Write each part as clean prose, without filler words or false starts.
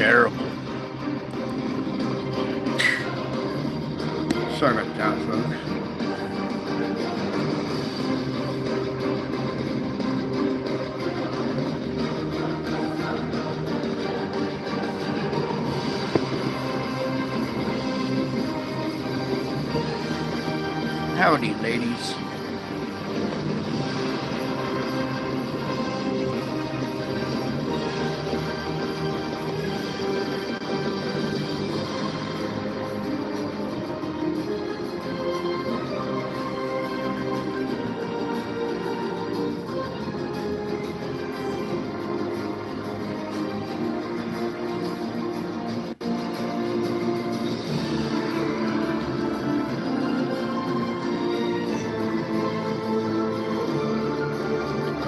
terrible. Sorry about that, folks. Howdy, ladies.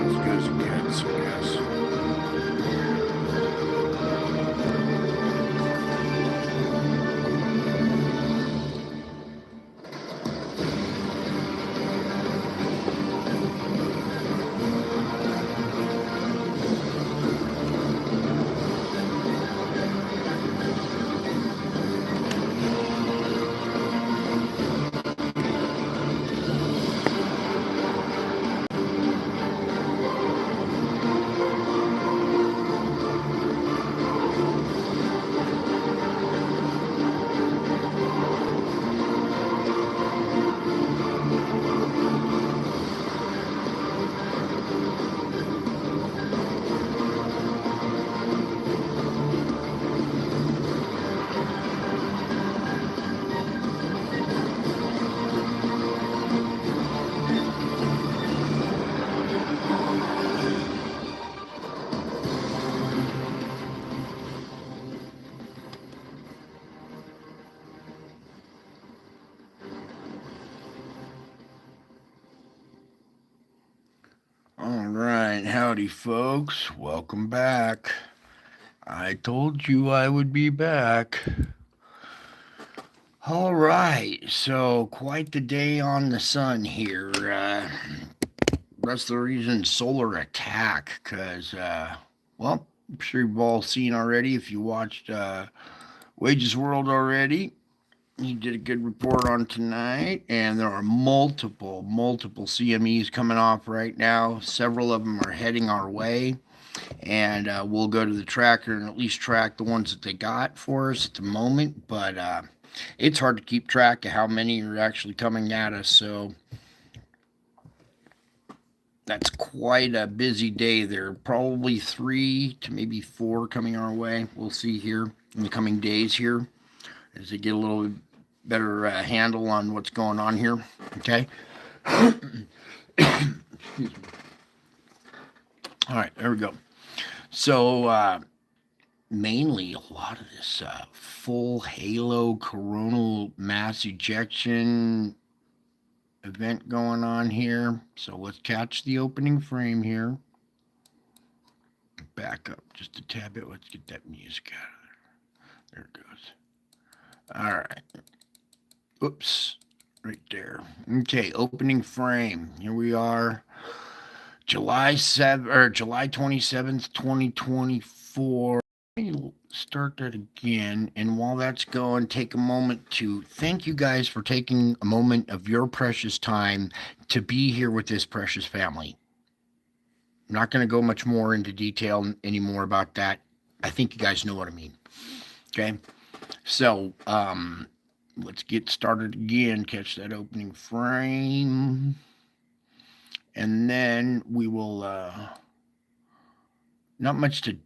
As good as it gets, I guess. All right, howdy, folks. Welcome back. I told you I would be back. All right, so quite the day on the sun here. That's the reason solar attack, because, well, I'm sure you've all seen already if you watched Wages World already. He did a good report on tonight, and there are multiple CMEs coming off right now. Several of them are heading our way, and we'll go to the tracker and at least track the ones that they got for us at the moment. But it's hard to keep track of how many are actually coming at us, so that's quite a busy day. There are probably 3 to maybe 4 coming our way. We'll see here in the coming days here as they get a little better handle on what's going on here. Okay. Excuse me. All right, there we go. So mainly a lot of this full halo coronal mass ejection event going on here. So let's catch the opening frame here. Back up just a tad bit. Let's get that music out of there. There it goes. All right. Oops, right there. Okay, opening frame. Here we are. July 27th, 2024. Let me start that again. And while that's going, take a moment to thank you guys for taking a moment of your precious time to be here with this precious family. I'm not going to go much more into detail anymore about that. I think you guys know what I mean. Okay. So, let's get started again. Catch that opening frame. And then we will, not much to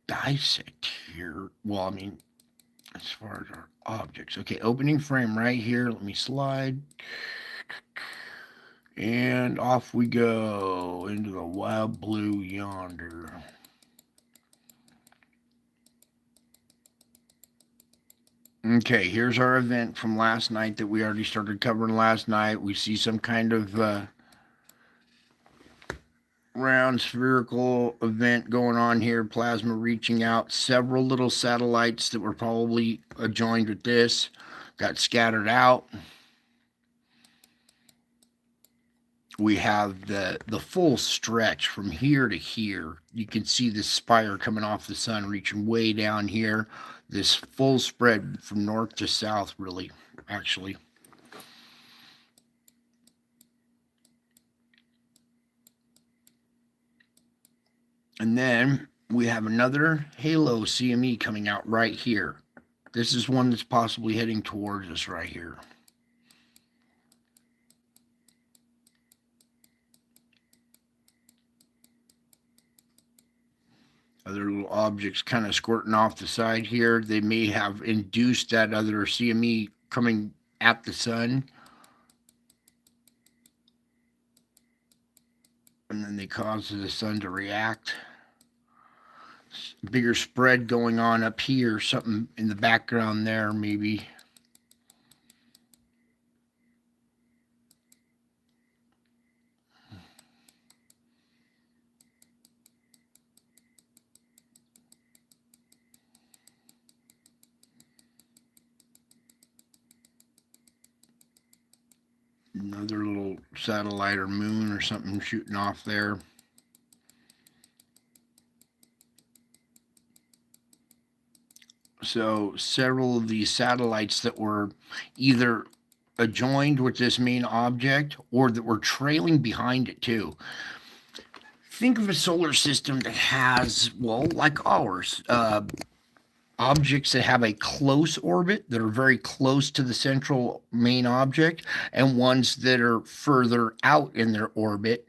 dissect here. Well, I mean, as far as our objects. Okay, opening frame right here. Let me slide. And off we go into the wild blue yonder. Okay, here's our event from last night that we already started covering last night. We see some kind of round spherical event going on here, plasma reaching out. Several little satellites that were probably joined with this got scattered out. we have the full stretch from here to here. You can see this spire coming off the sun, reaching way down here. This full spread from north to south, really, actually. And then we have another halo CME coming out right here. This is one that's possibly heading towards us right here. Other little objects kind of squirting off the side here. They may have induced that other CME coming at the sun. And then they cause the sun to react. Bigger spread going on up here, something in the background there, maybe. Another little satellite or moon or something shooting off there. So several of these satellites that were either adjoined with this main object or that were trailing behind it too. Think of a solar system that has, well, like ours, objects that have a close orbit, that are very close to the central main object, and ones that are further out in their orbit.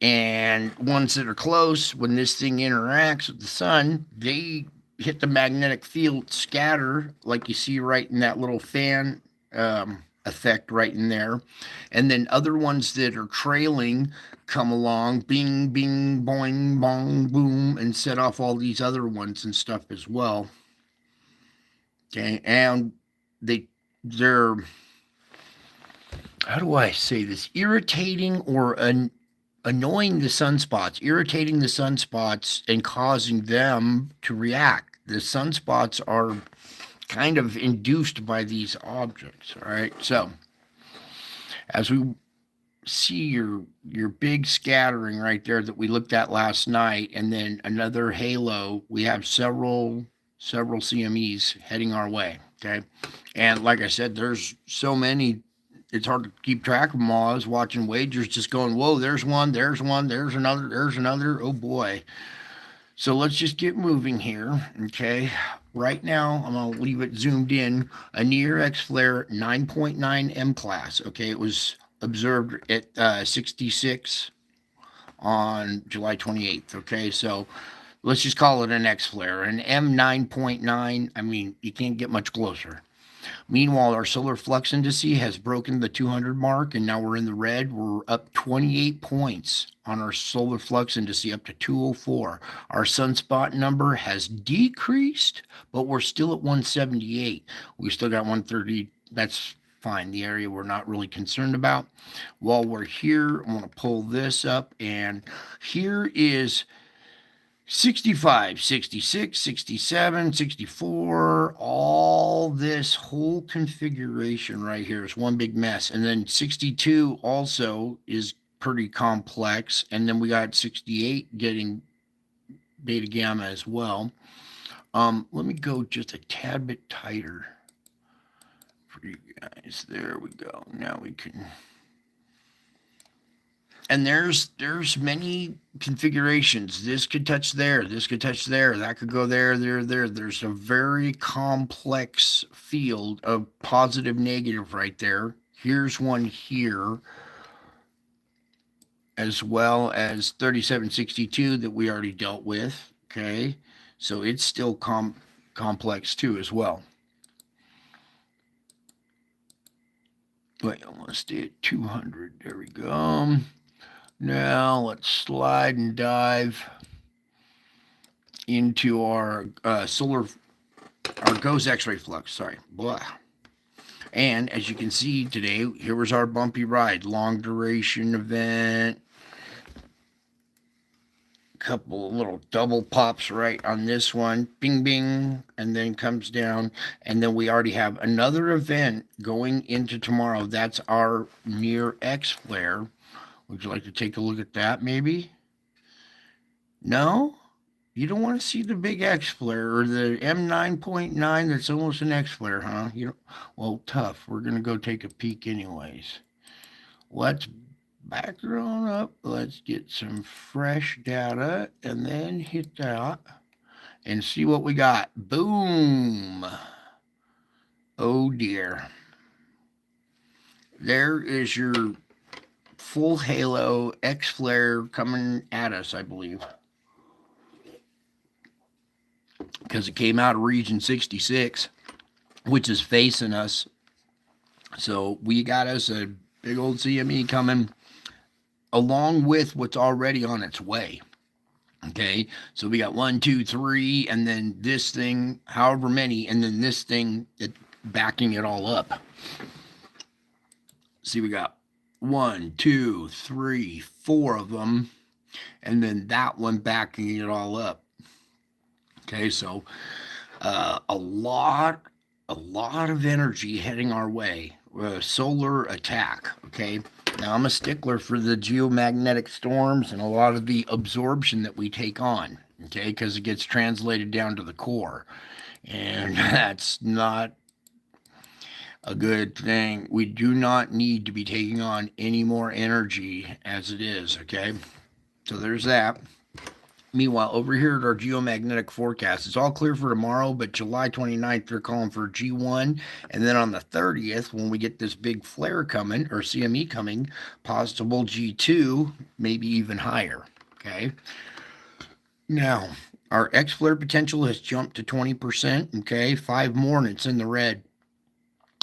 And ones that are close, when this thing interacts with the sun, they hit the magnetic field, scatter, like you see right in that little fan effect right in there. And then other ones that are trailing come along, bing, bing, boing, bong, boom, and set off all these other ones and stuff as well. Okay, and they're, how do I say this, irritating or annoying the sunspots, irritating the sunspots and causing them to react. The sunspots are kind of induced by these objects. All right, so as we see your big scattering right there that we looked at last night, and then another halo, we have several CMEs heading our way. Okay, and like I said, there's so many, it's hard to keep track of them all. I was watching wagers just going, whoa, there's one, there's another, there's another. Oh boy. So let's just get moving here. Okay. Right now, I'm going to leave it zoomed in. A near X flare 9.9 M class. Okay. It was observed at 66 on July 28th. Okay. So let's just call it an X flare. An M 9.9. I mean, you can't get much closer. Meanwhile, our solar flux indice has broken the 200 mark, and now we're in the red. We're up 28 points on our solar flux indice, up to 204. Our sunspot number has decreased, but we're still at 178. We still got 130. That's fine. The area we're not really concerned about. While we're here, I'm going to pull this up, and here is 65, 66, 67, 64, all this whole configuration right here is one big mess. And then 62 also is pretty complex. And then we got 68 getting beta gamma as well. Let me go just a tad bit tighter for you guys. There we go. Now we can... And there's many configurations. This could touch there. This could touch there. That could go there, there. There's a very complex field of positive, negative right there. Here's one here, as well as 3762 that we already dealt with. Okay, so it's still complex too as well. Wait, I want to stay at 200. There we go. Now let's slide and dive into our our GOES X-ray flux. Sorry, blah. And as you can see today, here was our bumpy ride, long duration event. Couple of little double pops right on this one, bing bing, and then comes down, and then we already have another event going into tomorrow. That's our near X flare. Would you like to take a look at that maybe? No? You don't want to see the big X flare or the M9.9 that's almost an X flare, huh? You don't, well, tough. We're going to go take a peek anyways. Let's back her on up. Let's get some fresh data and then hit that and see what we got. Boom. Oh dear. There is your full halo X flare coming at us, I believe. Because it came out of region 66, which is facing us. So we got us a big old CME coming along with what's already on its way. Okay, so we got 1, 2, 3, and then this thing, however many, and then this thing backing it all up. See, we got 1, 2, 3, 4 of them, and then that one backing it all up. Okay, so a lot of energy heading our way. Solar attack. Okay, now I'm a stickler for the geomagnetic storms and a lot of the absorption that we take on. Okay, because it gets translated down to the core, and that's not a good thing. We do not need to be taking on any more energy as it is. Okay, so there's that. Meanwhile, over here at our geomagnetic forecast, it's all clear for tomorrow, but July 29th, they're calling for G1. And then on the 30th, when we get this big flare coming, or CME coming, possible G2, maybe even higher. Okay. Now, our X flare potential has jumped to 20%. Okay. 5 more and it's in the red.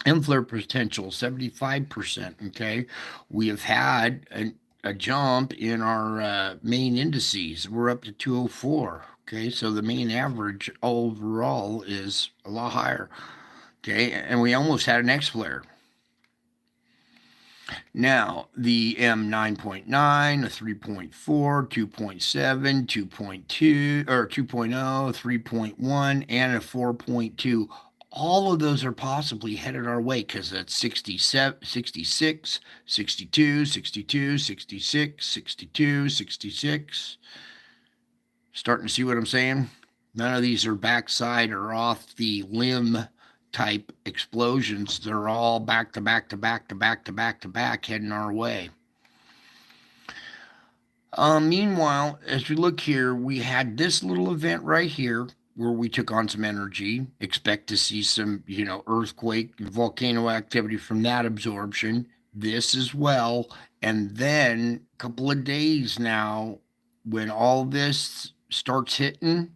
M flare potential, 75%. Okay. We have had a jump in our main indices. We're up to 204. Okay, so the main average overall is a lot higher. Okay, and we almost had an X flare. Now, the M9.9, a 3.4, 2.7, 2.2, or 2.0, 3.1, and a 4.2. All of those are possibly headed our way because that's 67, 66, 62, 62, 66, 62, 66. Starting to see what I'm saying? None of these are backside or off the limb type explosions. They're all back to back to back to back to back to back heading our way. Meanwhile, as we look here, we had this little event right here where we took on some energy. Expect to see some, earthquake, volcano activity from that absorption. This as well. And then a couple of days now, when all this starts hitting,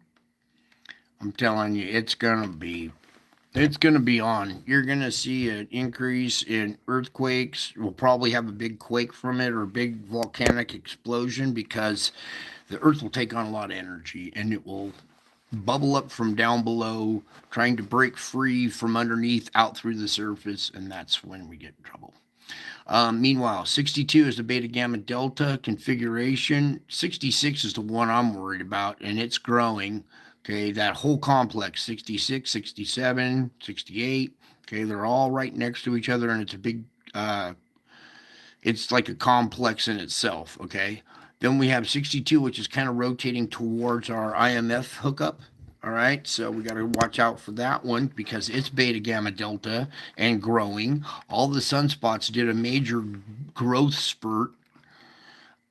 I'm telling you, it's gonna be on. You're gonna see an increase in earthquakes. We'll probably have a big quake from it or a big volcanic explosion because the earth will take on a lot of energy and it will bubble up from down below, trying to break free from underneath out through the surface, and that's when we get in trouble. Meanwhile, 62 is the beta gamma delta configuration. 66 is the one I'm worried about, and it's growing. Okay, that whole complex, 66, 67, 68. Okay, they're all right next to each other, and it's a big, it's like a complex in itself. Okay. Then we have 62, which is kind of rotating towards our IMF hookup. All right, so we got to watch out for that one because it's beta gamma delta and growing. All the sunspots did a major growth spurt.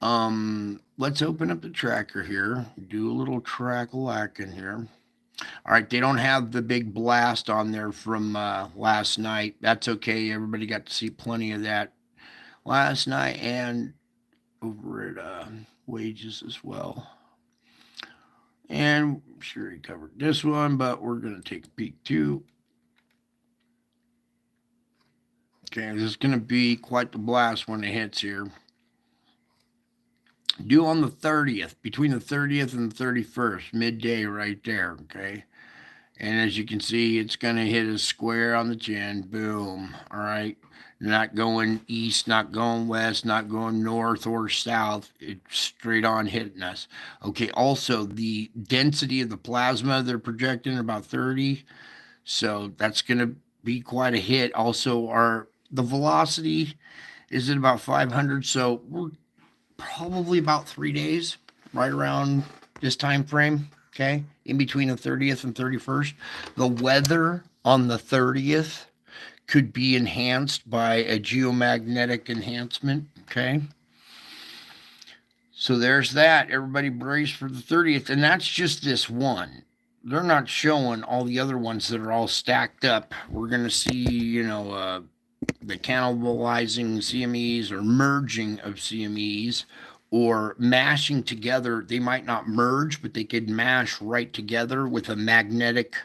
Let's open up the tracker here. Do a little track-a-lack in here. All right, they don't have the big blast on there from last night. That's okay. Everybody got to see plenty of that last night and over at wages as well. And I'm sure he covered this one, but we're going to take a peek too. Okay, this is going to be quite the blast when it hits here. Due on the 30th, between the 30th and the 31st, midday right there, okay? And as you can see, it's going to hit us square on the chin. Boom. All right. Not going east, not going west, not going north or south. It's straight on hitting us. Okay, also the density of the plasma they're projecting about 30. So that's going to be quite a hit. Also, the velocity is at about 500. So we're probably about 3 days, right around this time frame. Okay, in between the 30th and 31st. The weather on the 30th could be enhanced by a geomagnetic enhancement. Okay. So there's that. Everybody brace for the 30th. And that's just this one. They're not showing all the other ones that are all stacked up. We're going to see, the cannibalizing CMEs or merging of CMEs or mashing together. They might not merge, but they could mash right together with a magnetic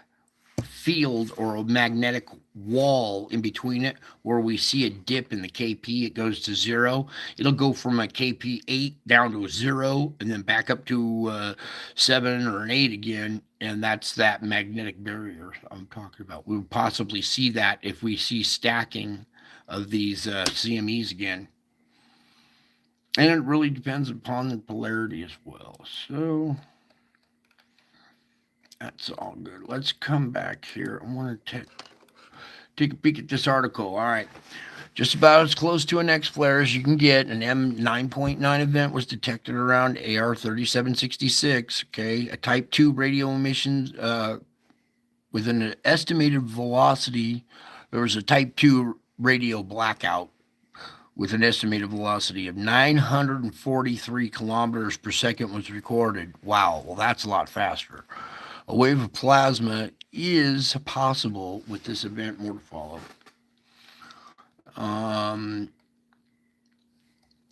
field or a magnetic wall in between it where we see a dip in the KP. It goes to 0. It'll go from a KP 8 down to a 0 and then back up to 7 or an 8 again. And that's that magnetic barrier I'm talking about. We would possibly see that if we see stacking of these CMEs again. And it really depends upon the polarity as well. So that's all good. Let's come back here. I want to take a peek at this article. All right. Just about as close to an X flare as you can get. An M9.9 event was detected around AR 3766. Okay. A type 2 radio emissions with an estimated velocity. There was a type 2 radio blackout with an estimated velocity of 943 kilometers per second was recorded. Wow. Well, that's a lot faster. A wave of plasma is possible with this event more to follow.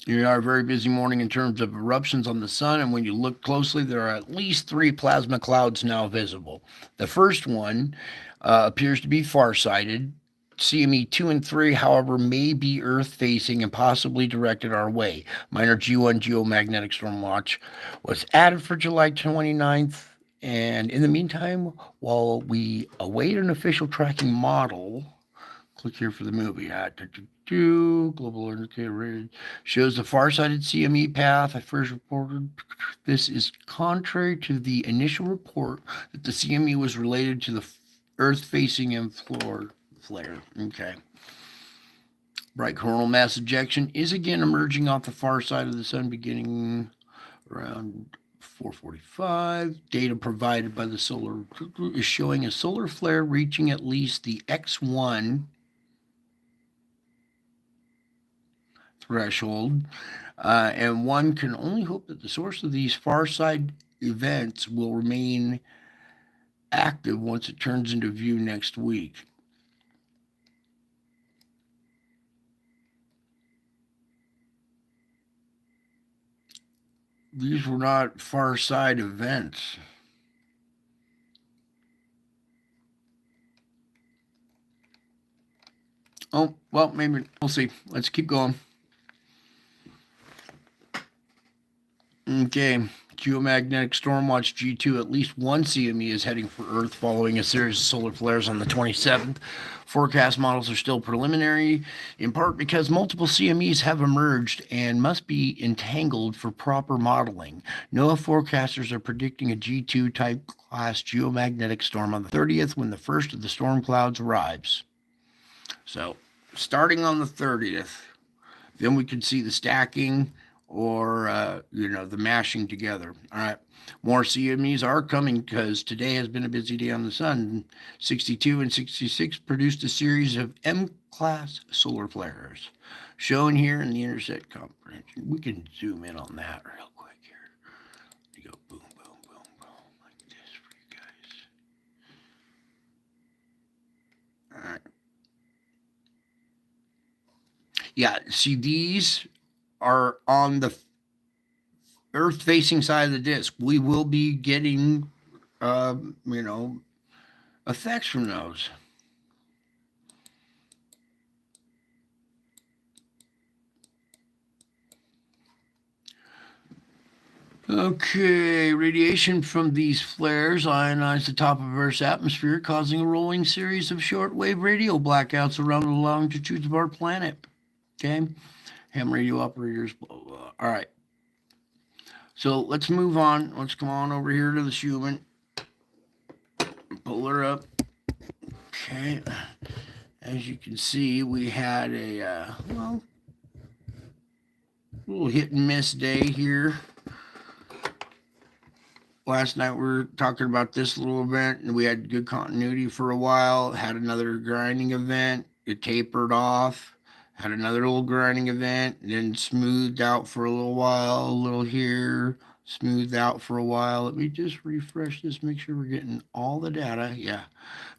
You are a very busy morning in terms of eruptions on the sun, and when you look closely, there are at least 3 plasma clouds now visible. The first one appears to be far-sighted. CME 2 and 3, however, may be Earth-facing and possibly directed our way. Minor G1 geomagnetic storm watch was added for July 29th. And in the meantime, while we await an official tracking model, click here for the movie. Global indicator shows the far-sighted CME path I first reported. This is contrary to the initial report that the CME was related to the Earth-facing and flare. Okay. Bright coronal mass ejection is again emerging off the far side of the sun beginning around 4:45. Data provided by the solar is showing a solar flare reaching at least the X1 threshold, and one can only hope that the source of these far side events will remain active once it turns into view next week. These were not far side events. Oh, well, maybe we'll see. Let's keep going. Okay, Geomagnetic Stormwatch G2, at least one CME is heading for Earth following a series of solar flares on the 27th. Forecast models are still preliminary, in part because multiple CMEs have emerged and must be entangled for proper modeling. NOAA forecasters are predicting a G2 type class geomagnetic storm on the 30th when the first of the storm clouds arrives. So, starting on the 30th, then we can see the stacking or the mashing together. All right, more CMEs are coming because today has been a busy day on the sun. 62 and 66 produced a series of M-class solar flares shown here in the intersect comprehension. We can zoom in on that real quick here. You go boom, boom, boom, boom, like this for you guys. All right. Yeah, see, these are on the Earth-facing side of the disk. We will be getting, effects from those. Okay, radiation from these flares ionized the top of Earth's atmosphere, causing a rolling series of shortwave radio blackouts around the longitudes of our planet. Okay, ham radio operators, blah, blah, blah. All right. So let's move on. Let's come on over here to the Schumann. Pull her up. Okay. As you can see, we had a, little hit and miss day here. Last night we were talking about this little event, and we had good continuity for a while. Had another grinding event. It tapered off. Had another little grinding event, then smoothed out for a little while. A little here, smoothed out for a while. Let me just refresh this, make sure we're getting all the data. Yeah.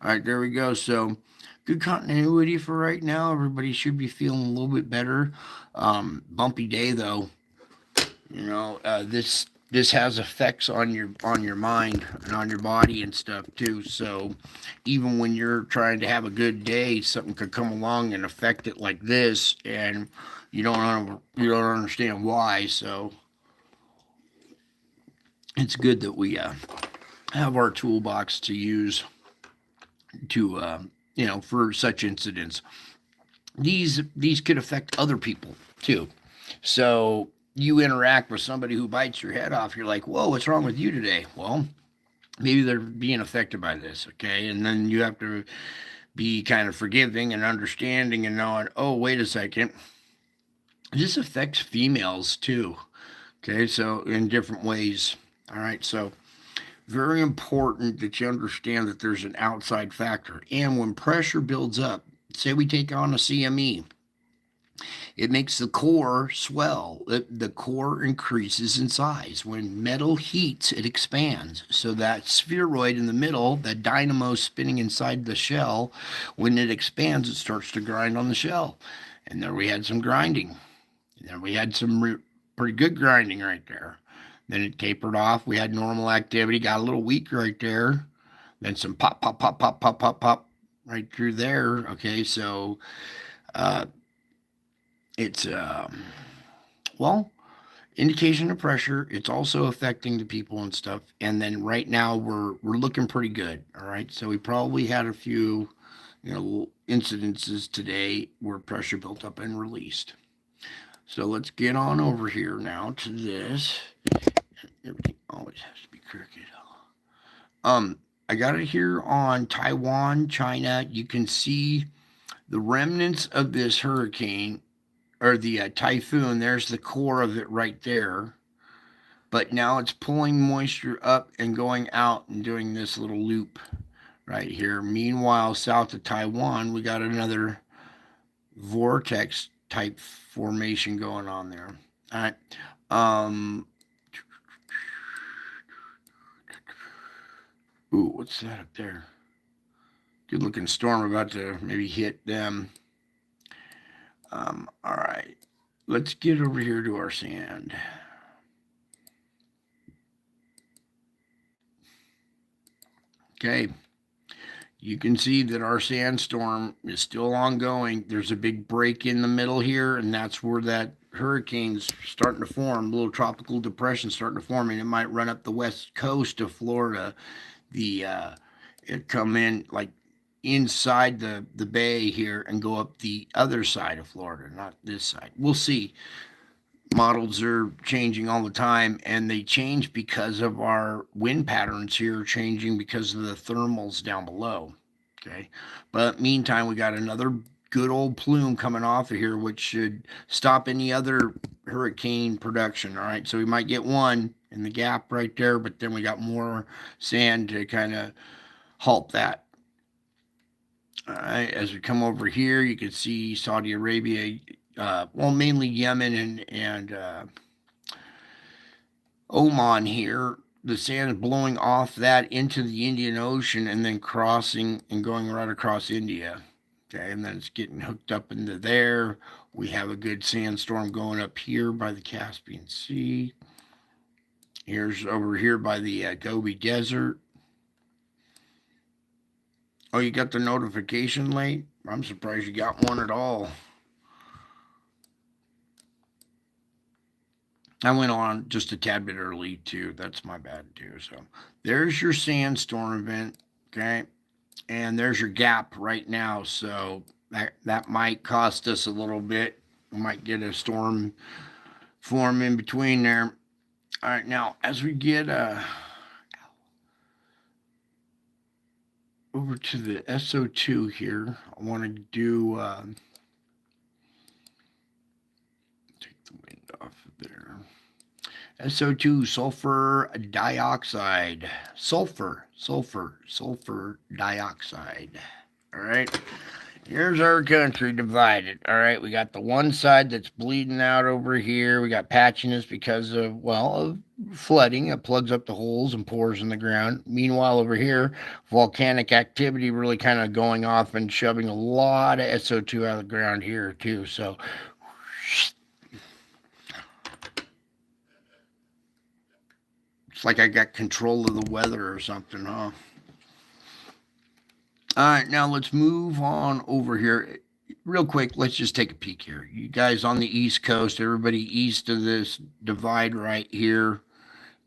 All right, there we go. So good continuity for right now. Everybody should be feeling a little bit better. Bumpy day though. This has effects on your mind and on your body and stuff too. So even when you're trying to have a good day, something could come along and affect it like this, and you don't understand why. So it's good that we have our toolbox to use to for such incidents. These could affect other people too. So you interact with somebody who bites your head off, you're like, whoa, what's wrong with you today? Well, maybe they're being affected by this, okay? And then you have to be kind of forgiving and understanding and knowing, oh, wait a second, this affects females too, okay? So in different ways. All right, so very important that you understand that there's an outside factor. And when pressure builds up, say we take on a CME, it makes the core swell. The core increases in size. When metal heats, it expands. So that spheroid in the middle, that dynamo spinning inside the shell, when it expands, it starts to grind on the shell. And there we had some grinding. And then we had some pretty good grinding right there. Then it tapered off. We had normal activity, got a little weak right there. Then some pop, pop, pop, pop, pop, pop, pop right through there. Okay, so uh, it's well, indication of pressure. It's also affecting the people and stuff. And then right now we're looking pretty good. All right, so we probably had a few incidences today where pressure built up and released. So let's get on over here now to this. Everything always has to be crooked. I got it here on Taiwan, China. You can see the remnants of this hurricane or the typhoon. There's the core of it right there. But now it's pulling moisture up and going out and doing this little loop right here. Meanwhile, south of Taiwan, we got another vortex type formation going on there. All right. Ooh, what's that up there? Good looking storm about to maybe hit them. All right. Let's get over here to our sand. Okay. You can see that our sandstorm is still ongoing. There's a big break in the middle here, and that's where that hurricane's starting to form, a little tropical depression starting to form, and it might run up the west coast of Florida. It come in like inside the bay here and go up the other side of Florida, not this side. We'll see. Models are changing all the time, and they change because of our wind patterns here changing because of the thermals down below. Okay, but meantime, we got another good old plume coming off of here, which should stop any other hurricane production. All right, so we might get one in the gap right there, but then we got more sand to kind of halt that. All right, as we come over here, you can see Saudi Arabia, mainly Yemen and Oman here. The sand is blowing off that into the Indian Ocean and then crossing and going right across India. Okay, and then it's getting hooked up into there. We have a good sandstorm going up here by the Caspian Sea. Here's over here by the Gobi Desert. Oh, you got the notification late? I'm surprised you got one at all. I went on just a tad bit early too. That's my bad too. So there's your sandstorm event. Okay. And there's your gap right now. So that might cost us a little bit. We might get a storm form in between there. All right. Now, as we get over to the SO2 here, I want to do take the wind off there. SO2, sulfur dioxide. Sulfur dioxide. All right. Here's our country divided. All right. We got the one side that's bleeding out over here. We got patchiness because of, well, of flooding. It plugs up the holes and pours in the ground. Meanwhile, over here, volcanic activity really kind of going off and shoving a lot of SO2 out of the ground here, too. So, it's like I got control of the weather or something, huh? All right, now let's move on over here. Real quick, let's just take a peek here. You guys on the East Coast, everybody east of this divide right here,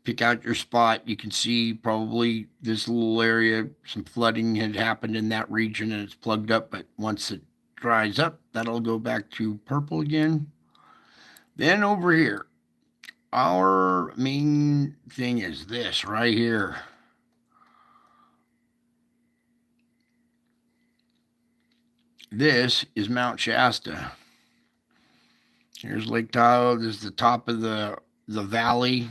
pick out your spot. You can see probably this little area, some flooding had happened in that region and it's plugged up, but once it dries up, that'll go back to purple again. Then over here, our main thing is this right here. This is Mount Shasta. Here's Lake Tahoe. This is the top of the valley.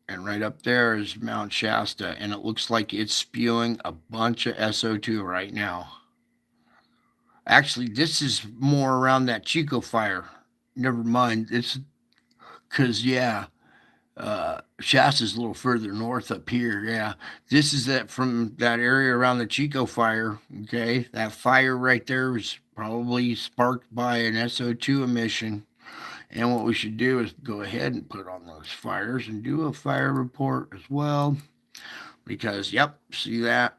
And right up there is Mount Shasta. And it looks like it's spewing a bunch of SO2 right now. Actually, this is more around that Chico fire. Never mind. It's because, yeah, Shasta's a little further north up here. Yeah, this is that from that area around the Chico fire. Okay, that fire right there was probably sparked by an SO2 emission. And what we should do is go ahead and put on those fires and do a fire report as well. Because, yep, see that?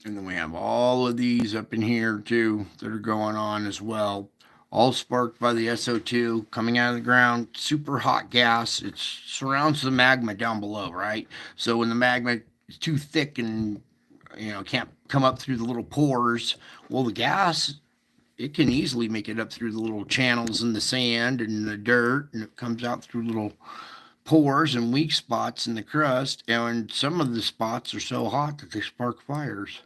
And then we have all of these up in here too that are going on as well. All sparked by the SO2 coming out of the ground. Super hot gas. It surrounds the magma down below, right? So when the magma is too thick and can't come up through the little pores, well, the gas, it can easily make it up through the little channels in the sand and the dirt, and it comes out through little pores and weak spots in the crust, and some of the spots are so hot that they spark fires.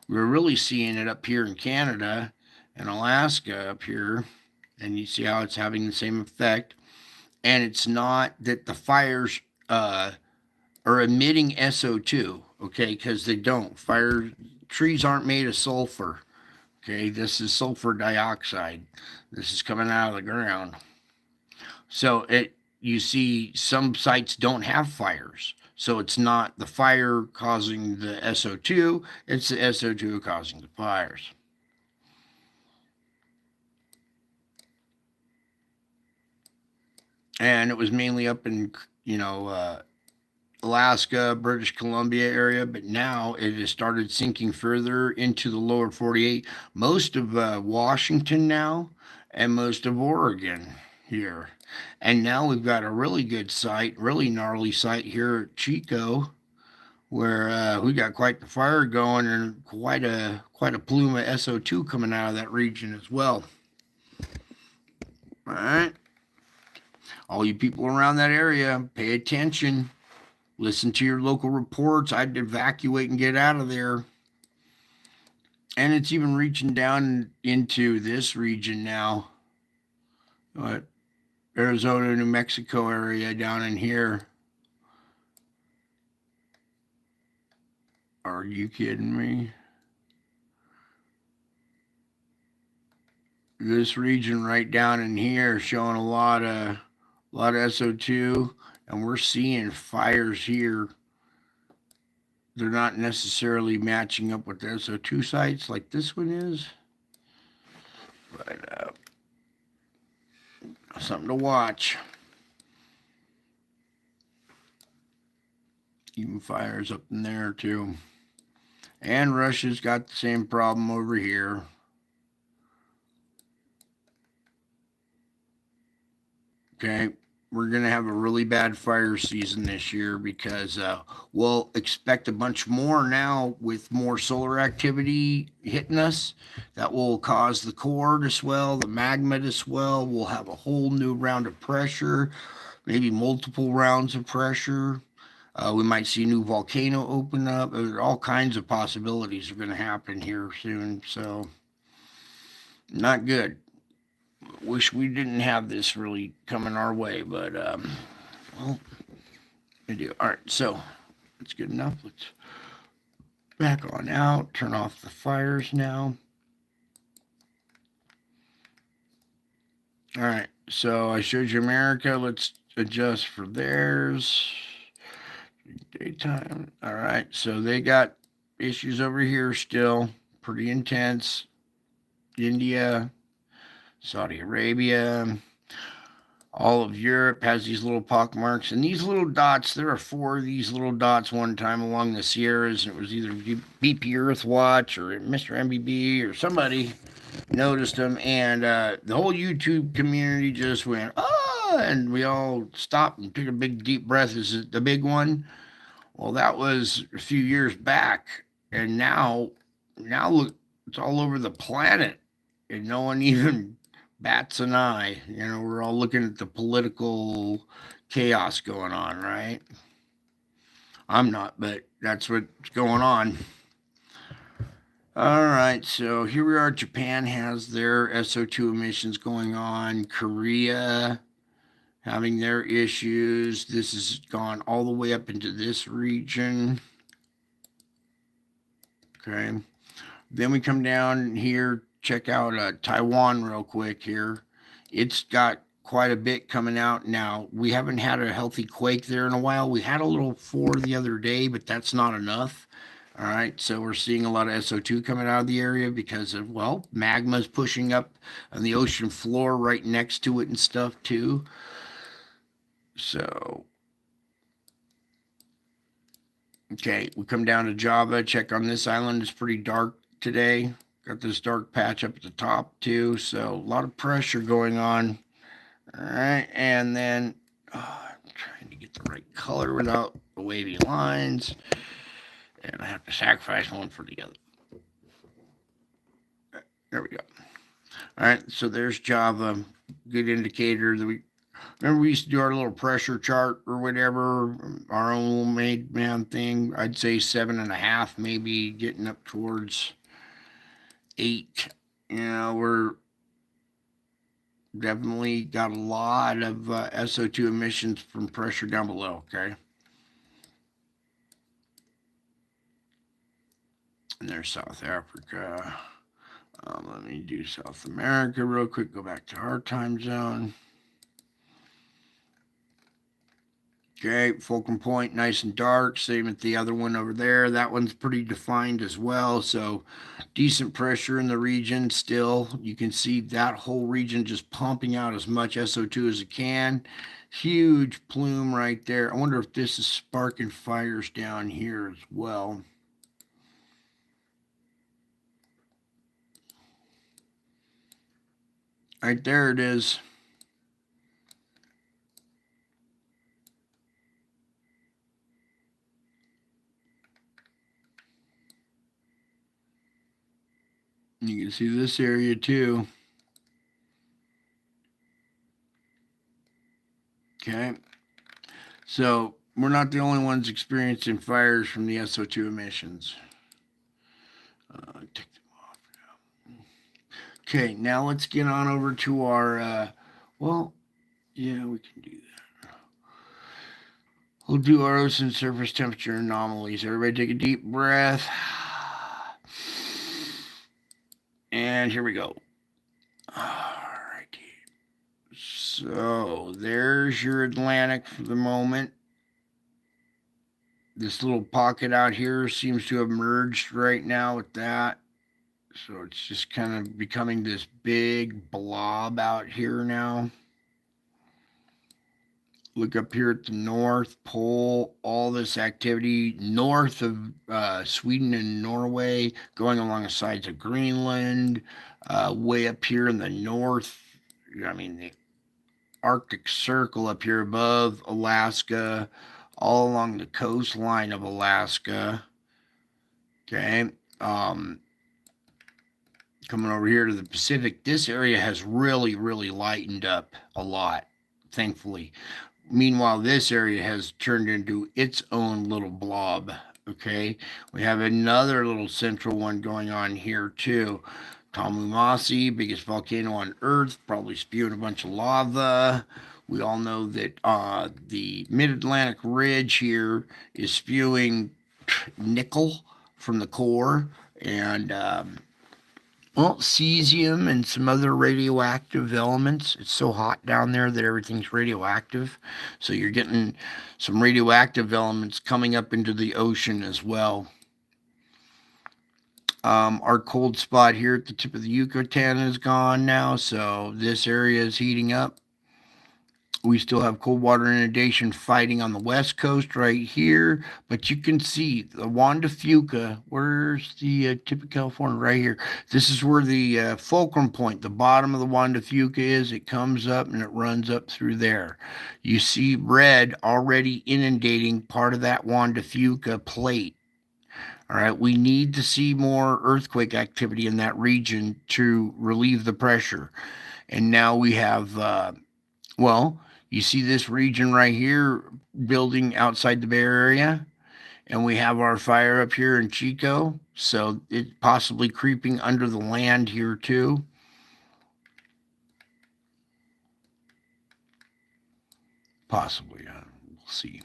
We're really seeing it up here in Canada and Alaska up here, and you see how it's having the same effect. And it's not that the fires are emitting SO2, okay, because they don't. Trees aren't made of sulfur, okay. This is sulfur dioxide. This is coming out of the ground. So you see some sites don't have fires. So it's not the fire causing the SO2, it's the SO2 causing the fires. And it was mainly up in, Alaska, British Columbia area, but now it has started sinking further into the lower 48. Most of Washington now, and most of Oregon here. And now we've got a really good site, really gnarly site here at Chico, where we got quite the fire going and quite a plume of SO2 coming out of that region as well. All right. All you people around that area, pay attention. Listen to your local reports. I'd evacuate and get out of there. And it's even reaching down into this region now. What? Arizona, New Mexico area down in here. Are you kidding me? This region right down in here showing a lot of SO2, and we're seeing fires here. They're not necessarily matching up with the SO2 sites like this one is, but something to watch. Even fires up in there too. And Russia's got the same problem over here. Okay, we're going to have a really bad fire season this year because we'll expect a bunch more now with more solar activity hitting us. That will cause the core to swell, the magma to swell. We'll have a whole new round of pressure, maybe multiple rounds of pressure. We might see a new volcano open up. All kinds of possibilities are going to happen here soon. So, not good. Wish we didn't have this really coming our way, but well, we do. All right, so that's good enough. Let's back on out. Turn off the fires now. All right, so I showed you America. Let's adjust for theirs. Daytime. All right, so they got issues over here still, pretty intense. India, Saudi Arabia, all of Europe has these little pock marks, and these little dots. There are 4 of these little dots one time along the Sierras, and it was either BP Earthwatch or Mr. MBB or somebody noticed them, and the whole YouTube community just went, "Ah!" And we all stopped and took a big deep breath. Is it the big one? Well, that was a few years back, and now look, it's all over the planet, and no one even bats an eye. You know, we're all looking at the political chaos going on, right? I'm not, but that's what's going on. All right, so here we are. Japan has their SO2 emissions going on. Korea having their issues. This has gone all the way up into this region. Okay. Then we come down here, check out Taiwan real quick here. It's got quite a bit coming out now. We haven't had a healthy quake there in a while. We had a little 4 the other day, but that's not enough. All right, so we're seeing a lot of SO2 coming out of the area because of, well, magma's pushing up on the ocean floor right next to it and stuff too. So, okay, we come down to Java, check on this island. It's pretty dark today. Got this dark patch up at the top too, so a lot of pressure going on. All right, and then I'm trying to get the right color without the wavy lines, and I have to sacrifice one for the other. There we go. All right, so there's Java, good indicator that we remember we used to do our little pressure chart or whatever, our own little made man thing. I'd say 7.5, maybe getting up towards 8. You know, we're definitely got a lot of SO2 emissions from pressure down below. Okay. And there's South Africa. Let me do South America real quick. Go back to our time zone. Okay, Fulcrum Point, nice and dark. Same with the other one over there. That one's pretty defined as well. So decent pressure in the region still. You can see that whole region just pumping out as much SO2 as it can. Huge plume right there. I wonder if this is sparking fires down here as well. Right there it is. You can see this area too. Okay. So we're not the only ones experiencing fires from the SO2 emissions. Take them off now. Okay, now let's get on over to our, well, yeah, we can do that. We'll do our ocean surface temperature anomalies. Everybody take a deep breath. And here we go. Alrighty. So there's your Atlantic for the moment. This little pocket out here seems to have merged right now with that. So it's just kind of becoming this big blob out here now. Look up here at the North Pole, all this activity north of Sweden and Norway, going along the sides of Greenland, way up here in the north. I mean, the Arctic Circle up here above Alaska, all along the coastline of Alaska. Okay. Coming over here to the Pacific, this area has really, really lightened up a lot, thankfully. Meanwhile, this area has turned into its own little blob. Okay, we have another little central one going on here too. Tamumasi, biggest volcano on Earth, probably spewing a bunch of lava. We all know that the Mid Atlantic Ridge here is spewing nickel from the core, and well, cesium and some other radioactive elements. It's so hot down there that everything's radioactive. So you're getting some radioactive elements coming up into the ocean as well. Our cold spot here at the tip of the Yucatan is gone now, so this area is heating up. We still have cold water inundation fighting on the west coast right here, but you can see the Juan de Fuca. Where's the tip of California? Right here. This is where the fulcrum point, the bottom of the Juan de Fuca is. It comes up and it runs up through there. You see red already inundating part of that Juan de Fuca plate. All right, we need to see more earthquake activity in that region to relieve the pressure. And now we have, well, you see this region right here building outside the Bay Area, and we have our fire up here in Chico, so it's possibly creeping under the land here too. Possibly, we'll see.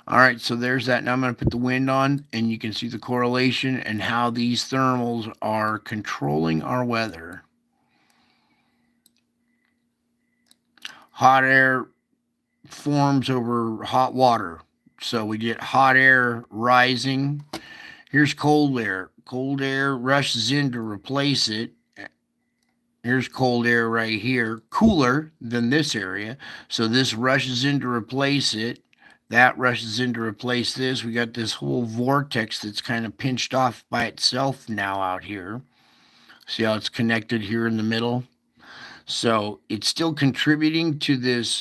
All right, so there's that. Now I'm going to put the wind on, and you can see the correlation and how these thermals are controlling our weather. Hot air forms over hot water. So we get hot air rising. Here's cold air. Cold air rushes in to replace it. Here's cold air right here, cooler than this area. So this rushes in to replace it. That rushes in to replace this. We got this whole vortex that's kind of pinched off by itself now out here. See how it's connected here in the middle? So it's still contributing to this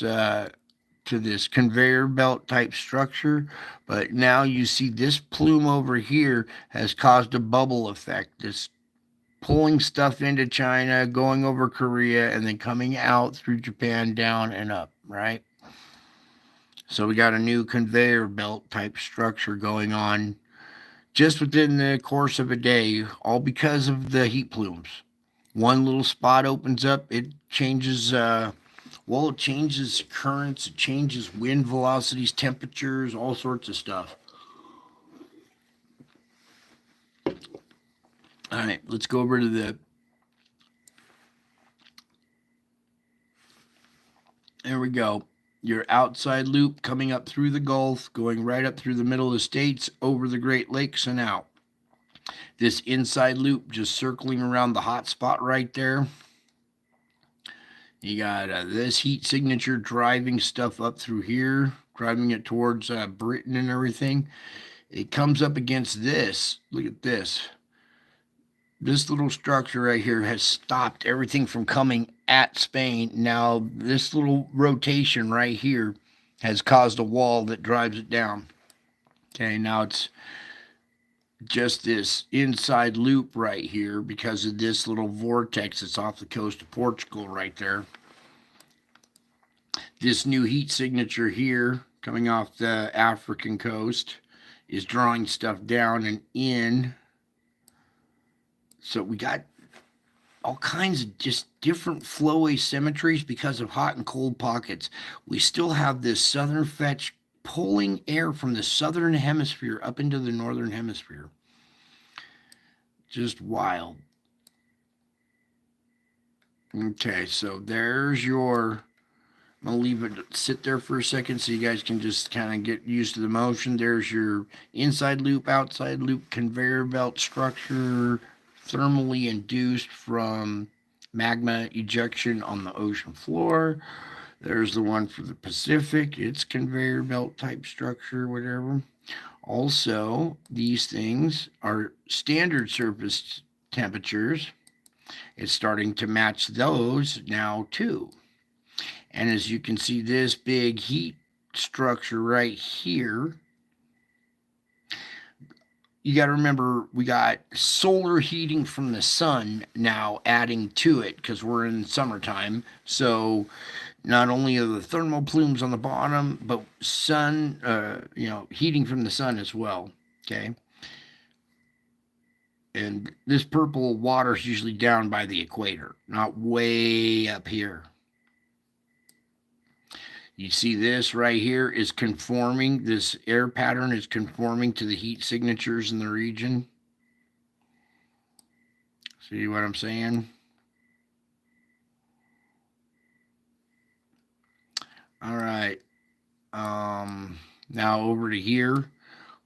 conveyor belt type structure, but now you see this plume over here has caused a bubble effect. It's pulling stuff into China, going over Korea, and then coming out through Japan, down and up, right? So we got a new conveyor belt type structure going on just within the course of a day, all because of the heat plumes. One little spot opens up, it changes, well, it changes currents, it changes wind velocities, temperatures, all sorts of stuff. All right, let's go over to the, there we go. Your outside loop coming up through the Gulf, going right up through the middle of the states, over the Great Lakes and out. This inside loop just circling around the hot spot right there. You got this heat signature driving stuff up through here, driving it towards Britain and everything. It comes up against this. Look at this. This little structure right here has stopped everything from coming at Spain. Now, this little rotation right here has caused a wall that drives it down. Okay, now it's just this inside loop right here because of this little vortex that's off the coast of Portugal right there. This new heat signature here coming off the African coast is drawing stuff down and in. So we got all kinds of just different flow asymmetries because of hot and cold pockets. We still have this southern fetch pulling air from the southern hemisphere up into the northern hemisphere. Just wild. Okay, so there's your, I'm going to leave it sit there for a second so you guys can just kind of get used to the motion. There's your inside loop, outside loop, conveyor belt structure, thermally induced from magma ejection on the ocean floor. There's the one for the Pacific. It's conveyor belt type structure, whatever. Also, these things are standard surface temperatures. It's starting to match those now too. And as you can see, this big heat structure right here, you got to remember we got solar heating from the sun now adding to it because we're in summertime. So not only are the thermal plumes on the bottom, but sun, heating from the sun as well. Okay. And this purple water is usually down by the equator, not way up here. You see this right here is conforming, this air pattern is conforming to the heat signatures in the region. See what I'm saying? All right. Now over to here,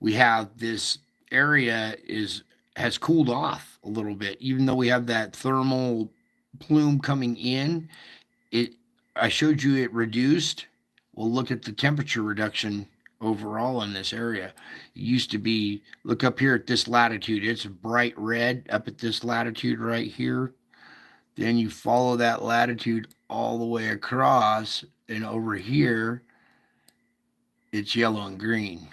we have this area has cooled off a little bit, even though we have that thermal plume coming in. I showed you it reduced. Well, look at the temperature reduction overall in this area. It used to be, look up here at this latitude, it's bright red up at this latitude right here. Then you follow that latitude all the way across, and over here, it's yellow and green.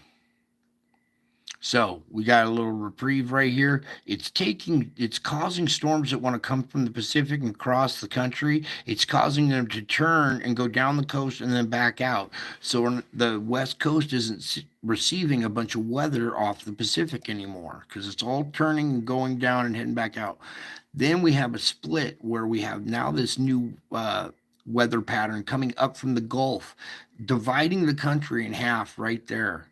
So we got a little reprieve right here. It's causing storms that want to come from the Pacific and across the country. It's causing them to turn and go down the coast and then back out. So the West Coast isn't receiving a bunch of weather off the Pacific anymore because it's all turning and going down and heading back out. Then we have a split where we have now this new weather pattern coming up from the Gulf, dividing the country in half right there,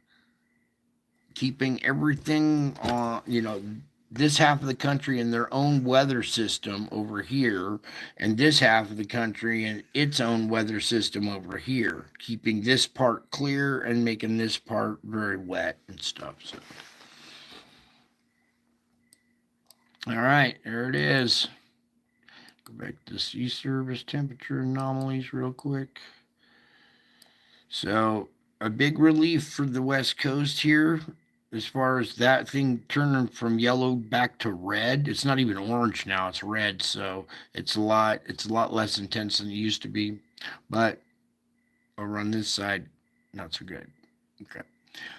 keeping everything on, this half of the country in their own weather system over here, and this half of the country in its own weather system over here, keeping this part clear and making this part very wet and stuff. So, all right, there it is. Go back to sea surface temperature anomalies real quick. So a big relief for the West Coast here, as far as that thing turning from yellow back to red. It's not even orange now, it's red, so it's a lot less intense than it used to be. But over on this side, not so good. Okay.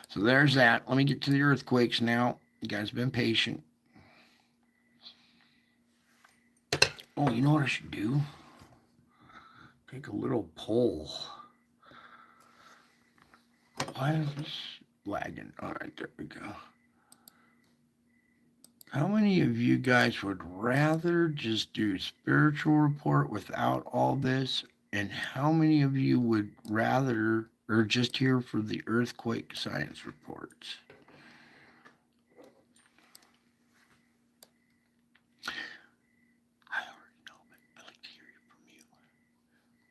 So there's that. Let me get to the earthquakes now. You guys have been patient. Oh, you know what I should do? Take a little poll. Why is this lagging? All right, there we go. How many of you guys would rather just do spiritual report without all this? And how many of you would rather, or just here for the earthquake science reports? I already know, but I'd like to hear it from you.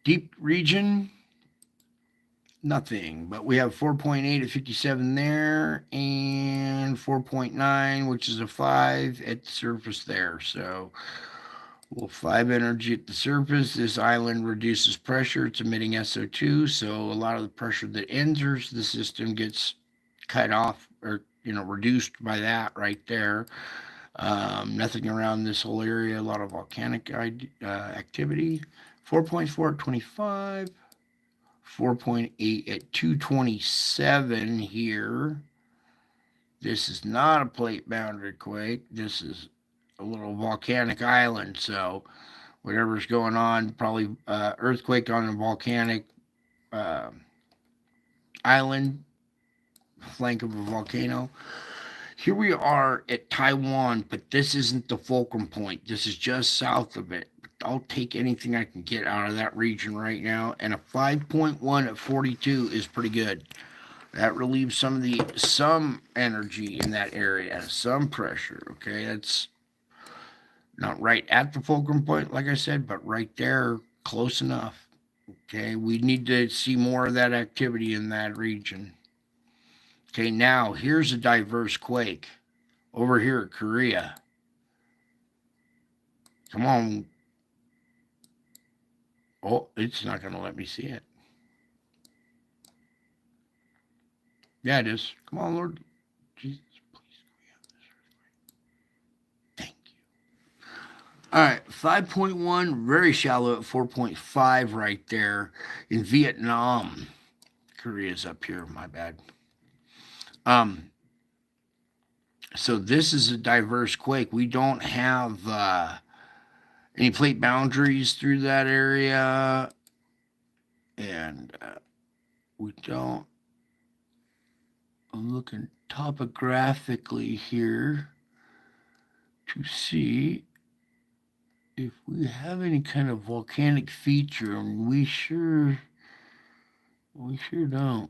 Deep region, nothing, but we have 4.8 at 57 there, and 4.9, which is a 5 at the surface there. So, well, 5 energy at the surface. This island reduces pressure. It's emitting SO2, so a lot of the pressure that enters the system gets cut off or, reduced by that right there. Nothing around this whole area. A lot of volcanic activity. 4.4 at 25. 4.8 at 227 here. This is not a plate boundary quake. This is a little volcanic island. So whatever's going on, probably earthquake on a volcanic island, flank of a volcano. Here we are at Taiwan, but this isn't the fulcrum point. This is just south of it. I'll take anything I can get out of that region right now. And a 5.1 at 42 is pretty good. That relieves some energy in that area, some pressure. Okay, that's not right at the fulcrum point, like I said, but right there, close enough. Okay, we need to see more of that activity in that region. Okay, now here's a diverse quake over here at Korea. Come on. Oh, it's not going to let me see it. Yeah, it is. Come on, Lord. Jesus, please. Thank you. All right, 5.1, very shallow at 4.5 right there in Vietnam. Korea's up here, my bad. So this is a diverse quake. We don't have any plate boundaries through that area. And we don't, I'm looking topographically here to see if we have any kind of volcanic feature, and we sure don't.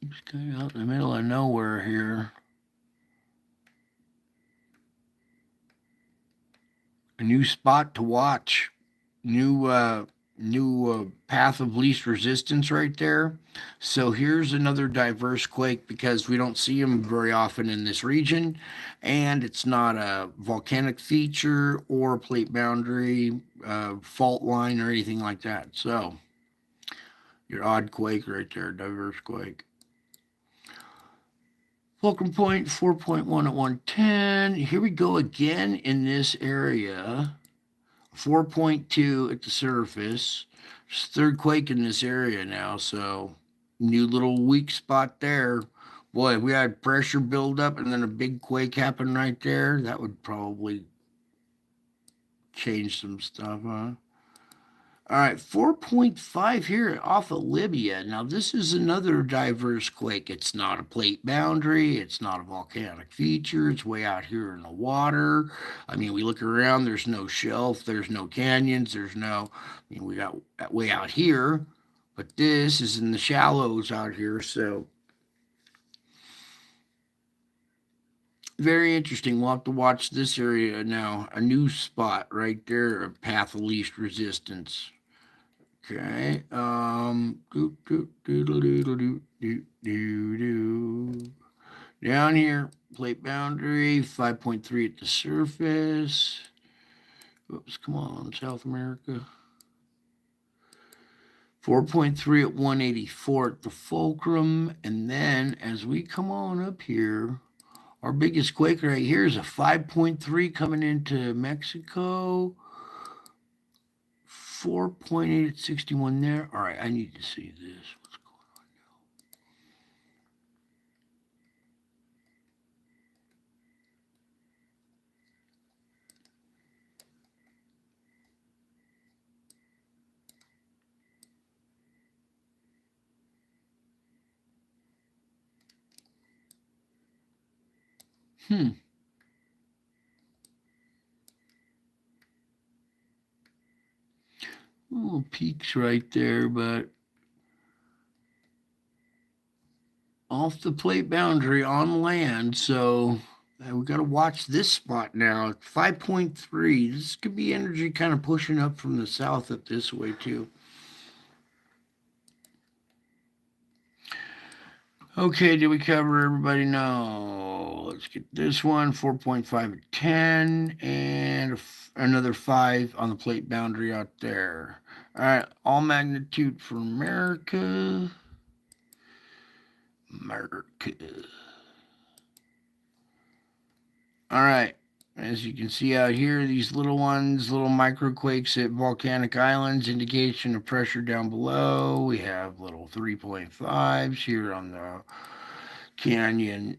It's kind of out in the middle of nowhere here. A new spot to watch. New path of least resistance right there. So here's another diverse quake because we don't see them very often in this region, and it's not a volcanic feature or plate boundary, fault line, or anything like that. So your odd quake right there, diverse quake. Fulcrum point 4.1 at 110. Here we go again in this area. 4.2 at the surface. It's third quake in this area now, so new little weak spot there. Boy, if we had pressure build up and then a big quake happen right there, that would probably change some stuff, huh? All right, 4.5 here off of Libya. Now, this is another diverse quake. It's not a plate boundary. It's not a volcanic feature. It's way out here in the water. I mean, we look around, there's no shelf, there's no canyons, we got way out here, but this is in the shallows out here, so very interesting. We'll have to watch this area now. A new spot right there, a path of least resistance. Okay. Down here, plate boundary, 5.3 at the surface. Oops, come on, South America. 4.3 at 184 at the fulcrum. And then as we come on up here, our biggest quake right here is a 5.3 coming into Mexico. 4.8 at 61 there. All right, I need to see this. What's going on now? Little peaks right there, but off the plate boundary on land. So we got to watch this spot now. 5.3. This could be energy kind of pushing up from the south up this way too. Okay, did we cover everybody? No. Let's get this one. 4.5 at 10 and another 5 on the plate boundary out there. All right, all magnitude for America. All right, as you can see out here, these little ones, little microquakes at volcanic islands, indication of pressure down below. We have little 3.5s here on the canyon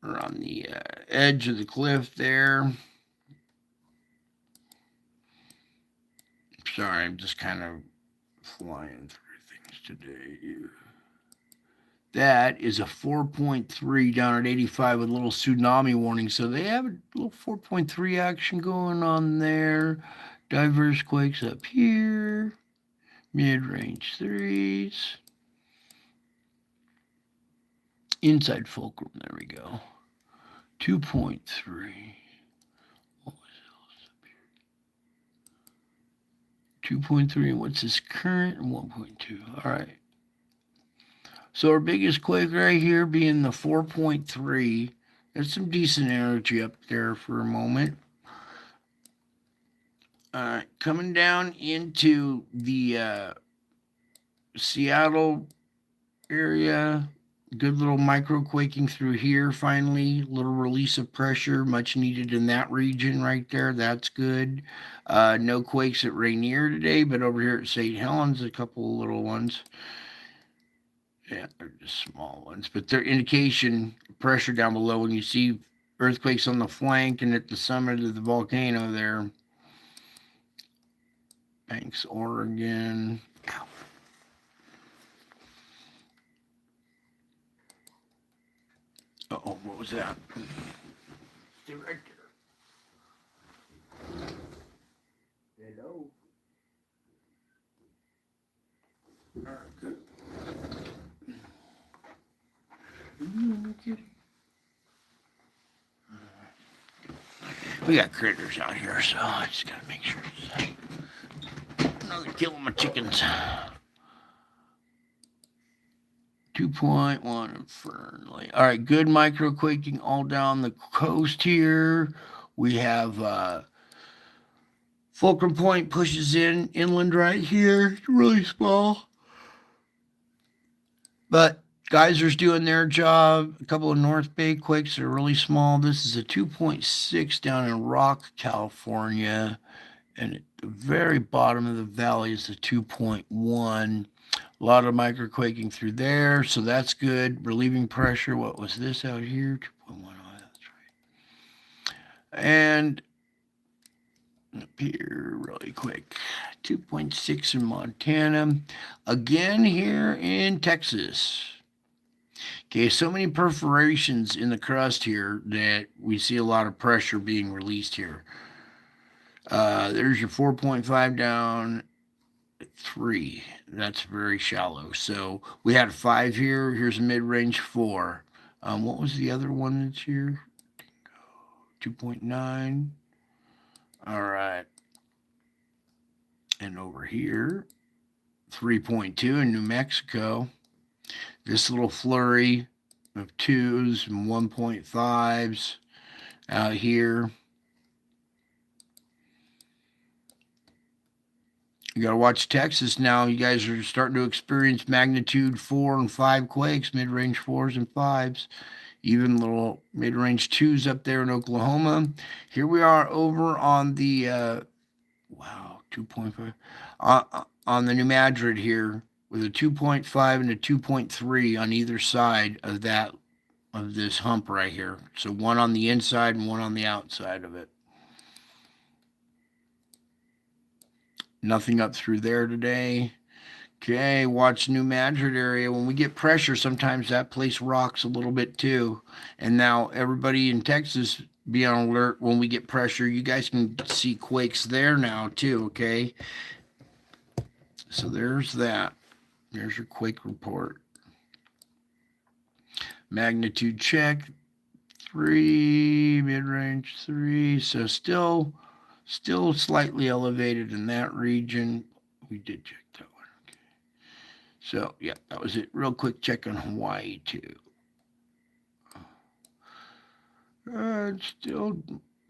or on the edge of the cliff there. Sorry, I'm just kind of flying through things today. That is a 4.3 down at 85 with a little tsunami warning. So they have a little 4.3 action going on there. Diverse quakes up here. Mid-range 3s. Inside fulcrum, there we go. 2.3. What was else up here? 2.3, and what's this current? 1.2. All right. So our biggest quake right here being the 4.3. There's some decent energy up there for a moment. Coming down into the Seattle area, good little micro quaking through here finally. Little release of pressure, much needed in that region right there. That's good. No quakes at Rainier today, but over here at St. Helens, a couple of little ones. Yeah, they're just small ones, but they're indication pressure down below. When you see earthquakes on the flank and at the summit of the volcano there. Banks, Oregon. Oh, what was that? Stay right there. Hello. All right, good. We got critters out here, so I just gotta make sure. I'm not killing my chickens. 2.1 Fernley. All right, good microquaking all down the coast here. We have Fulcrum Point pushes in inland right here. It's really small. But geysers doing their job. A couple of North Bay quakes are really small. This is a 2.6 down in Rock, California. And at the very bottom of the valley is a 2.1. A lot of microquaking through there, so that's good. Relieving pressure. What was this out here? 2.1. Oh, that's right. And up here, really quick. 2.6 in Montana. Again here in Texas. Okay, so many perforations in the crust here that we see a lot of pressure being released here. There's your 4.5 down 3. That's very shallow. So we had a 5 here. Here's a mid-range 4. What was the other one that's here? 2.9. All right. And over here, 3.2 in New Mexico. This little flurry of 2s and 1.5s out here. You got to watch Texas now. You guys are starting to experience magnitude 4 and 5 quakes, mid-range 4s and 5s, even little mid-range 2s up there in Oklahoma. Here we are over on the, 2.5, on the New Madrid here with a 2.5 and a 2.3 on either side of this hump right here. So one on the inside and one on the outside of it. Nothing up through there today. Okay, watch New Madrid area. When we get pressure, sometimes that place rocks a little bit too. And now everybody in Texas, be on alert when we get pressure. You guys can see quakes there now too, okay? So there's that. There's your quake report. Magnitude check, 3, mid-range 3. So still slightly elevated in that region. We did check that one. Okay. So, yeah, that was it. Real quick check on Hawaii, too. Still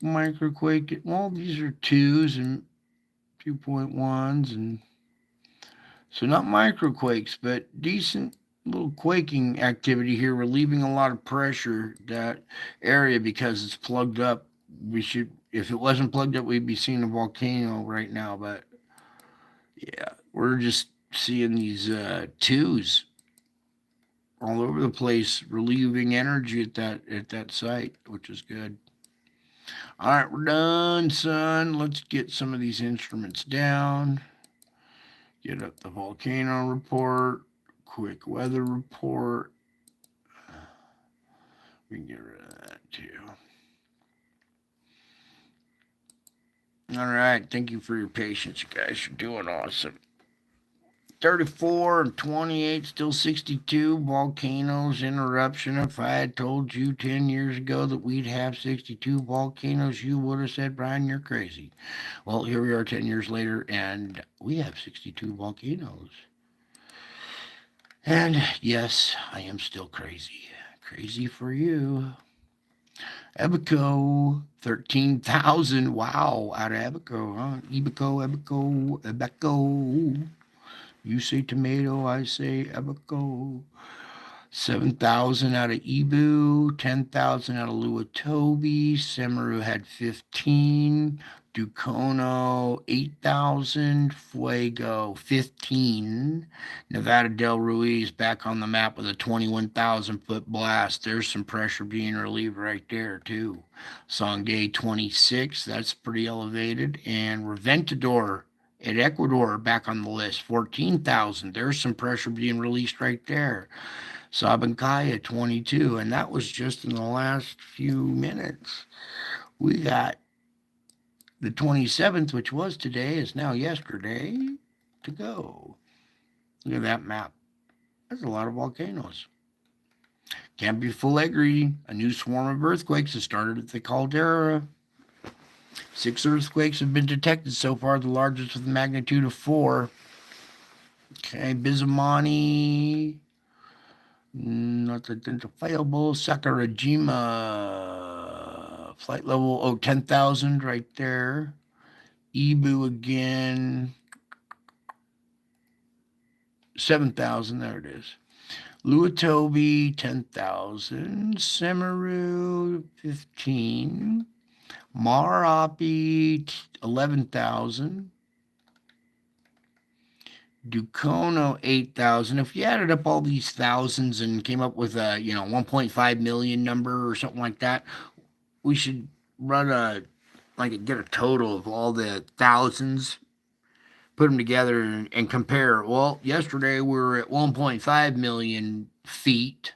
microquake. Well, these are 2s and 2.1s. And so not microquakes, but decent little quaking activity here, relieving a lot of pressure that area because it's plugged up. If it wasn't plugged up, we'd be seeing a volcano right now. But yeah, we're just seeing these 2s all over the place, relieving energy at that site, which is good. All right, we're done, son. Let's get some of these instruments down. Get up the volcano report, quick weather report. We can get rid of that too. All right, thank you for your patience, you guys. You're doing awesome. 34 and 28, still 62 volcanoes in eruption. If I had told you 10 years ago that we'd have 62 volcanoes, you would have said, Brian, you're crazy. Well, here we are 10 years later, and we have 62 volcanoes. And yes, I am still crazy. Crazy for you. Ebico, 13,000. Wow, out of Ebico, huh? Ebico. You say tomato, I say Ebico. 7,000 out of Ibu, 10,000 out of Luatobi. Semeru had 15. Ducono, 8,000. Fuego, 15. Nevada del Ruiz back on the map with a 21,000-foot blast. There's some pressure being relieved right there, too. Sangay, 26. That's pretty elevated. And Reventador at Ecuador back on the list, 14,000. There's some pressure being released right there. Sabancaya 22, and that was just in the last few minutes. We got the 27th, which was today, is now yesterday, to go. Look at that map. That's a lot of volcanoes. Campo Alegre, a new swarm of earthquakes has started at the caldera. 6 earthquakes have been detected so far, the largest with a magnitude of 4. Okay, Bizamani, not identifiable. Sakurajima, flight level, 10,000 right there. Ibu again, 7,000, there it is. Luatobi, 10,000. Semeru, 15. Marapi, 11,000. Ducono, 8,000. If you added up all these thousands and came up with a 1.5 million number or something like that, we should run get a total of all the thousands, put them together and compare. Well, yesterday we were at 1.5 million feet.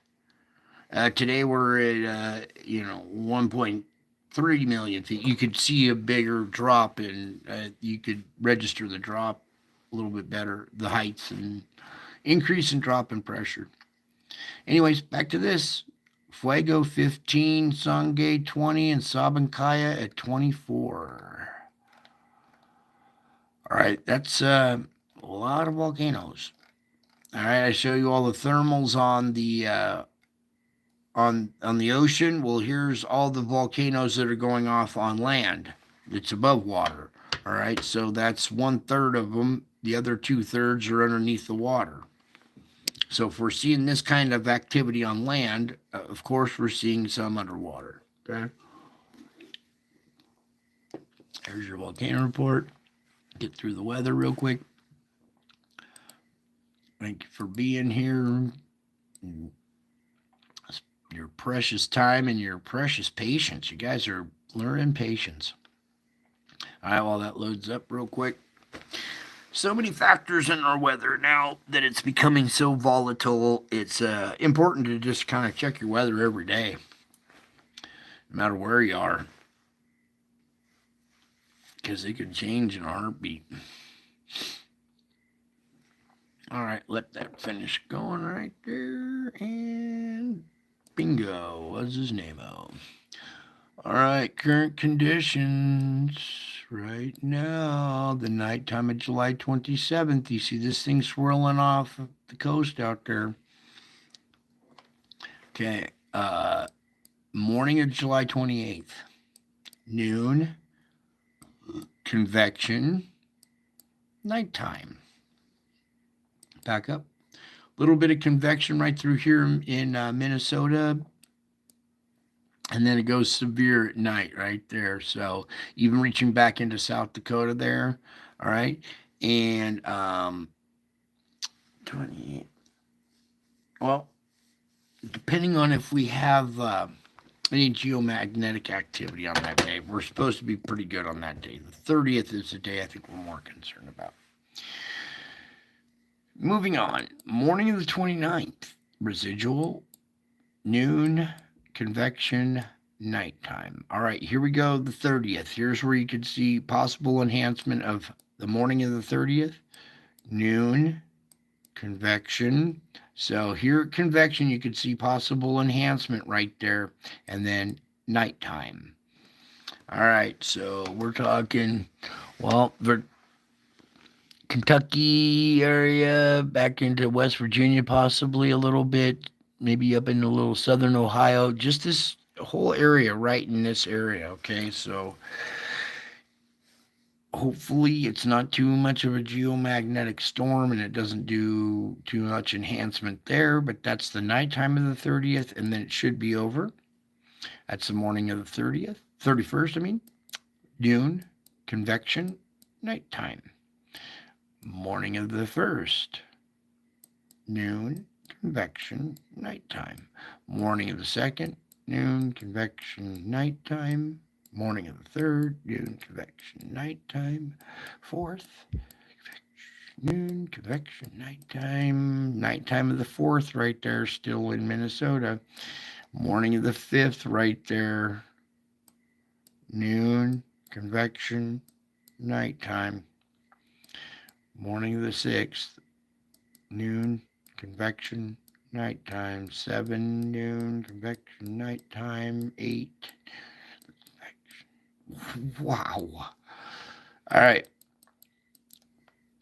Today we're at 1.3 million feet. You could see a bigger drop, and you could register the drop a little bit better, the heights and increase and drop in pressure. Anyways, back to this. Fuego 15, Sangay 20, and Sabancaya at 24. All right, that's a lot of volcanoes. All right, I show you all the thermals on the on the ocean. Well, here's all the volcanoes that are going off on land. It's above water. All right, so that's 1/3 of them. The other 2/3 are underneath the water. So if we're seeing this kind of activity on land, of course we're seeing some underwater. Okay. There's your volcano report. Get through the weather real quick. Thank you for being here. Your precious time and your precious patience. You guys are learning patience. All right, while that loads up real quick. So many factors in our weather now that it's becoming so volatile. It's important to just kind of check your weather every day, no matter where you are, because it can change in a heartbeat. All right, let that finish going right there, and bingo, what's his name? Oh. All right, current conditions right now, the nighttime of July 27th. You see this thing swirling off the coast out there. Okay, morning of July 28th, noon, convection, nighttime. Back up. A little bit of convection right through here in Minnesota. And then it goes severe at night right there. So even reaching back into South Dakota there. All right. And 28. Well, depending on if we have any geomagnetic activity on that day, we're supposed to be pretty good on that day. The 30th is the day I think we're more concerned about. Moving on. Morning of the 29th. Residual, noon, convection, nighttime. All right, here we go. The 30th. Here's where you can see possible enhancement of the morning of the 30th. Noon, convection. So here at convection, you can see possible enhancement right there. And then nighttime. All right, so we're talking, well, the Kentucky area, back into West Virginia, possibly a little bit, maybe up in a little southern Ohio, just this whole area right in this area. Okay, so hopefully it's not too much of a geomagnetic storm and it doesn't do too much enhancement there, but that's the nighttime of the 30th, and then it should be over. That's the morning of the 31st, noon, convection, nighttime. Morning of the 1st, noon, convection, nighttime. Morning of the 2nd, noon, convection, nighttime. Morning of the 3rd, noon, convection, nighttime. 4th, convection, noon, convection, nighttime, nighttime of the 4th right there, still in Minnesota. Morning of the 5th right there, noon, convection, nighttime. Morning of the 6th, noon, convection, nighttime. 7, noon, convection, nighttime. 8, convection. Wow. All right.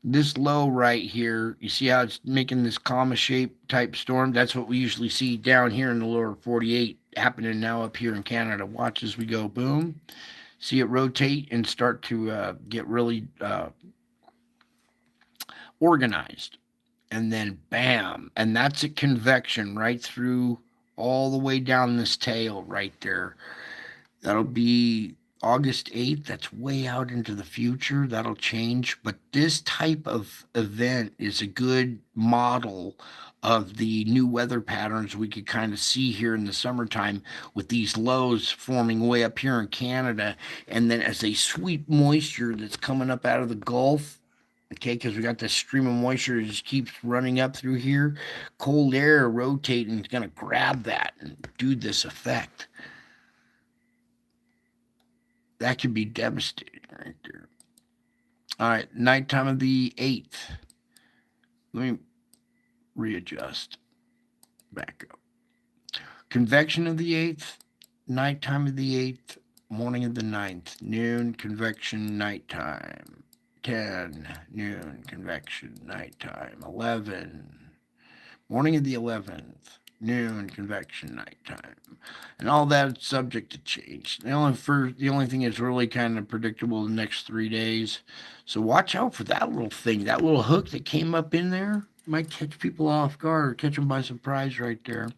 This low right here, you see how it's making this comma shape type storm? That's what we usually see down here in the lower 48 happening now up here in Canada. Watch as we go, boom. See it rotate and start to get really organized. And then bam. And that's a convection right through all the way down this tail right there. That'll be August 8th. That's way out into the future. That'll change. But this type of event is a good model of the new weather patterns we could kind of see here in the summertime with these lows forming way up here in Canada. And then as they sweep moisture that's coming up out of the Gulf, okay, because we got this stream of moisture that just keeps running up through here, cold air rotating is going to grab that and do this effect. That could be devastating right there. All right, nighttime of the 8th. Let me readjust. Back up. Convection of the 8th, nighttime of the 8th, morning of the 9th, noon, convection, nighttime. 10, noon, convection, nighttime. 11, morning of the 11th, noon, convection, nighttime. And all that's subject to change. The only thing that's really kind of predictable the next 3 days. So watch out for that little thing, that little hook that came up in there. Might catch people off guard or catch them by surprise right there.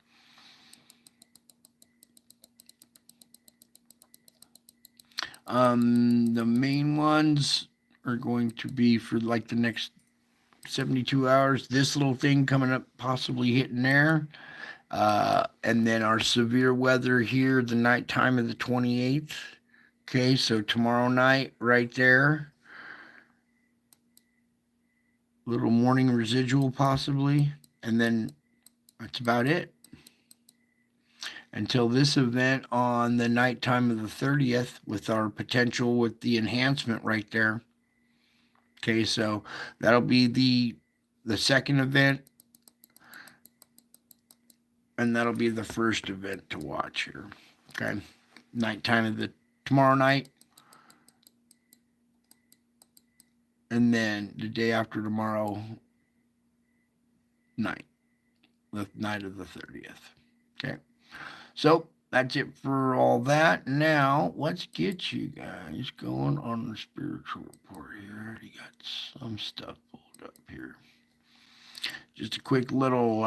The main ones are going to be for like the next 72 hours. This little thing coming up, possibly hitting there. And then our severe weather here, the nighttime of the 28th. Okay, so tomorrow night, right there. Little morning residual, possibly. And then that's about it. Until this event on the nighttime of the 30th with our potential with the enhancement right there. Okay, so that'll be the second event, and that'll be the first event to watch here. Okay, nighttime of the tomorrow night, and then the day after tomorrow night, the night of the 30th. Okay, so that's it for all that. Now let's get you guys going on the spiritual report here. I already got some stuff pulled up here. Just a quick little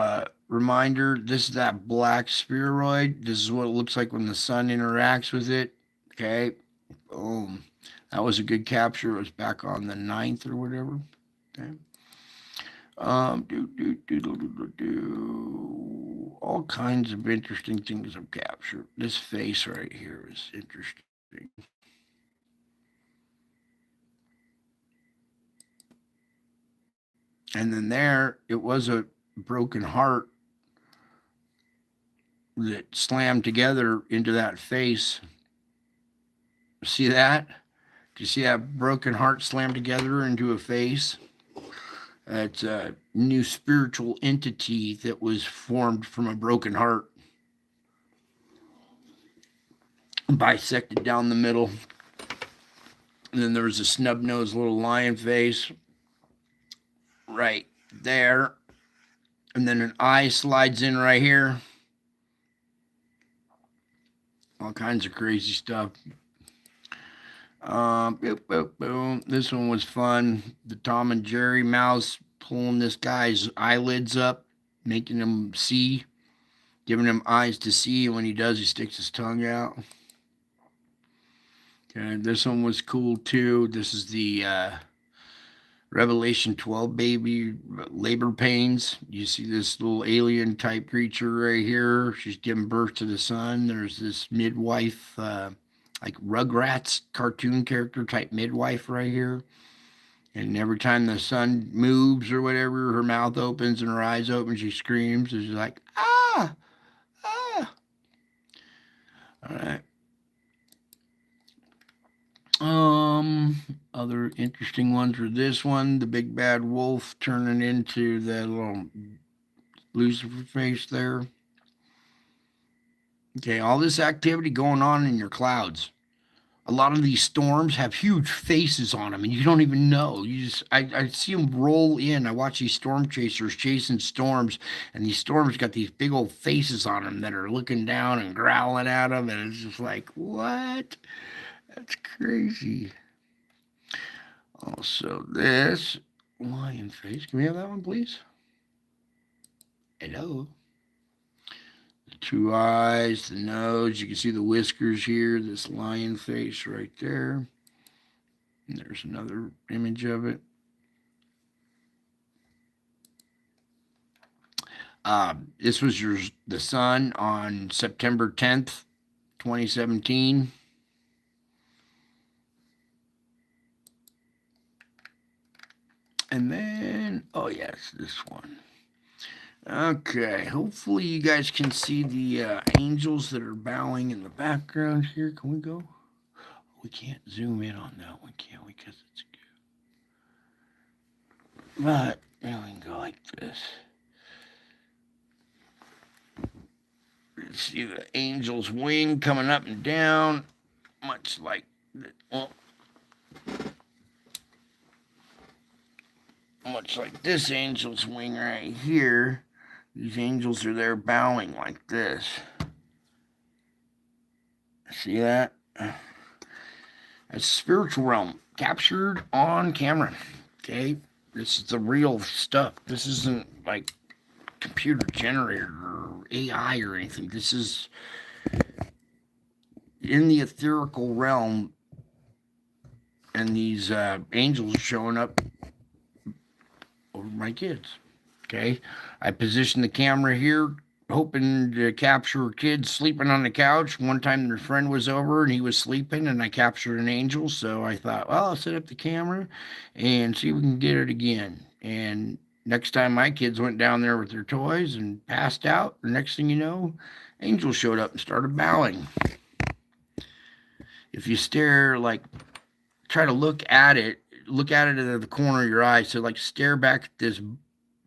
reminder, this is that black spheroid. This is what it looks like when the sun interacts with it. Okay, boom. That was a good capture. It was back on the 9th or whatever. Okay. All kinds of interesting things I've captured. This face right here is interesting. And then there, it was a broken heart that slammed together into that face. See that? Do you see that broken heart slammed together into a face? It's a new spiritual entity that was formed from a broken heart, bisected down the middle. And then there was a snub-nosed little lion face right there. And then an eye slides in right here. All kinds of crazy stuff. Boom. This one was fun. The Tom and Jerry mouse pulling this guy's eyelids up, making him see, giving him eyes to see. And when he does, he sticks his tongue out. Okay, this one was cool too. This is the Revelation 12 baby labor pains. You see this little alien type creature right here. She's giving birth to the son. There's this midwife, like Rugrats cartoon character type midwife right here. And every time the sun moves or whatever, her mouth opens and her eyes open, she screams. And she's like, ah, ah. All right. Other interesting ones were this one, the big bad wolf turning into that little Lucifer face there. Okay, all this activity going on in your clouds. A lot of these storms have huge faces on them, and you don't even know. I see them roll in. I watch these storm chasers chasing storms, and these storms got these big old faces on them that are looking down and growling at them, and it's just like, what? That's crazy. Also, this lion face. Can we have that one, please? Hello. The two eyes, the nose. You can see the whiskers here. This lion face right there. And there's another image of it. This was the sun on September 10th, 2017. And then, oh yes, this one. Okay, hopefully you guys can see the angels that are bowing in the background here. Can we go? We can't zoom in on that one, can we? Because it's good. But now we can go like this. See the angel's wing coming up and down, much like, well, much like this angel's wing right here. These angels are there bowing like this. See that? That's spiritual realm captured on camera. Okay, this is the real stuff. This isn't like computer generated or AI or anything. This is in the etherical realm, and these angels are showing up over my kids. Okay, I positioned the camera here, hoping to capture kids sleeping on the couch. One time their friend was over and he was sleeping, and I captured an angel. So I thought, well, I'll set up the camera and see if we can get it again. And next time my kids went down there with their toys and passed out, the next thing you know, angels showed up and started bowing. If you stare, like, try to look at it at the corner of your eye. So, like, stare back at this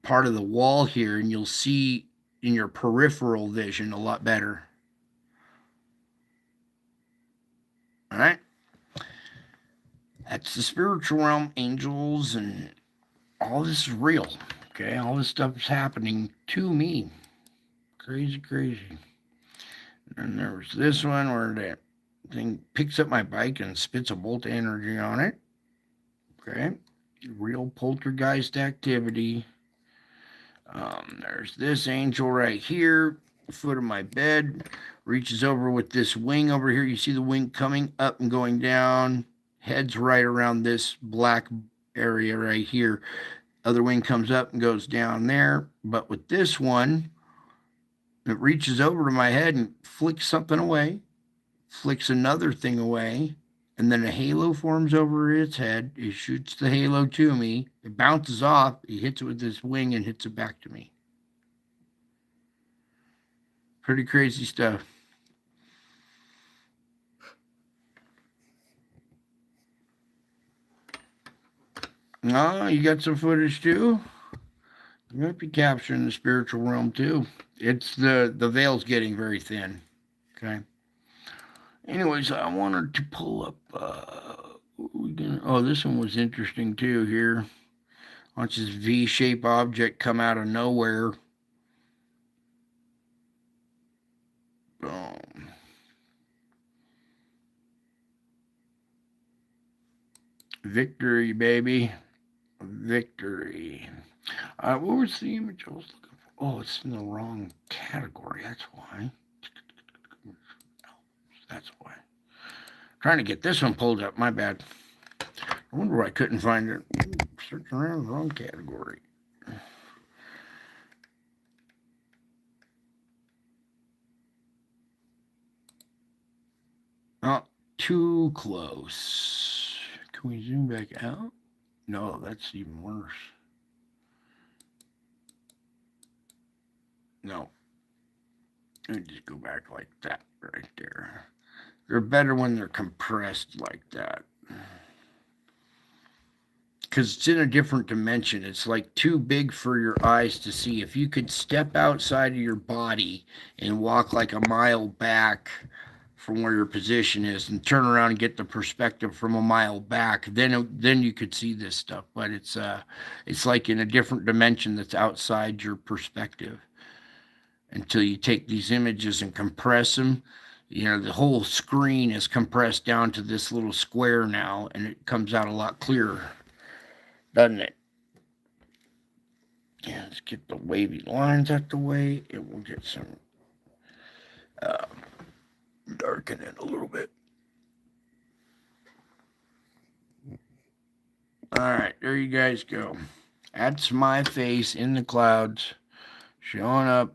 part of the wall here, and you'll see in your peripheral vision a lot better. All right. That's the spiritual realm, angels, and all this is real. Okay. All this stuff is happening to me. Crazy, crazy. And there was this one where that thing picks up my bike and spits a bolt of energy on it. Okay. Real poltergeist activity. There's this angel right here, foot of my bed, reaches over with this wing over here. You see the wing coming up and going down, heads right around this black area right here. Other wing comes up and goes down there. But with this one, it reaches over to my head and flicks something away, flicks another thing away, and then a halo forms over its head. It shoots the halo to me. It bounces off. He hits it with his wing and hits it back to me. Pretty crazy stuff. Oh, you got some footage too? You might be capturing the spiritual realm too. It's the veil's getting very thin. Okay. Anyways, I wanted to pull up. This one was interesting too. Here, watch this V-shaped object come out of nowhere. Boom. Victory, baby. Victory. What was the image I was looking for? Oh, it's in the wrong category. That's why. That's why. Trying to get this one pulled up. My bad. I wonder why I couldn't find it. Searching around the wrong category. Not too close. Can we zoom back out? No, that's even worse. No, let me just go back like that right there. They're better when they're compressed like that. Because it's in a different dimension. It's like too big for your eyes to see. If you could step outside of your body and walk like a mile back from where your position is and turn around and get the perspective from a mile back, then you could see this stuff. But it's like in a different dimension that's outside your perspective. Until you take these images and compress them, the whole screen is compressed down to this little square now, and it comes out a lot clearer, doesn't it? Yeah, let's get the wavy lines out the way, and we'll get some uh, darken it a little bit. All right, there you guys go. That's my face in the clouds, showing up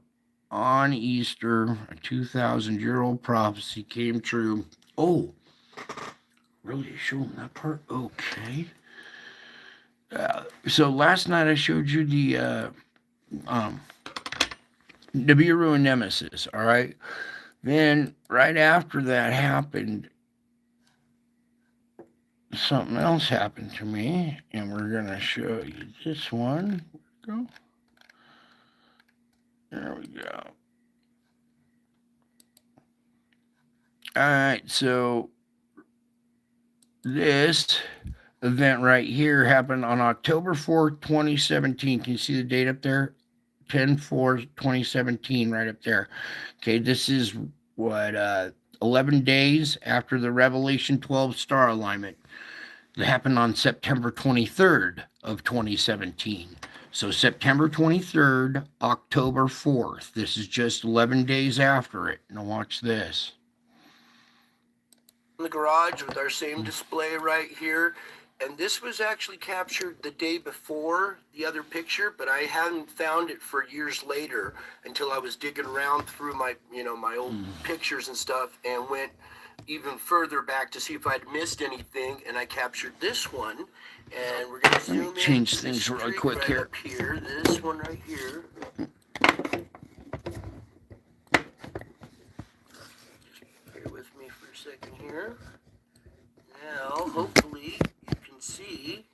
on Easter. A 2,000-year-old prophecy came true. Oh, really showing that part? Okay. So last night I showed you the Nibiru and Nemesis, all right? Then right after that happened, something else happened to me, and we're going to show you this one. Go. There we go. All right, so this event right here happened on October 4th, 2017. Can you see the date up there? 10/4/2017, right up there. Okay, this is what 11 days after the Revelation 12 star alignment. It happened on September 23rd of 2017. So September 23rd, October 4th. This is just 11 days after it. Now watch this. In the garage with our same display right here. And this was actually captured the day before the other picture, but I hadn't found it for years later until I was digging around through my old pictures and stuff, and went even further back to see if I'd missed anything, and I captured this one. And we're going to zoom in. Change things really quick right here. Up here. This one right here. Just bear with me for a second here. Now, hopefully, you can see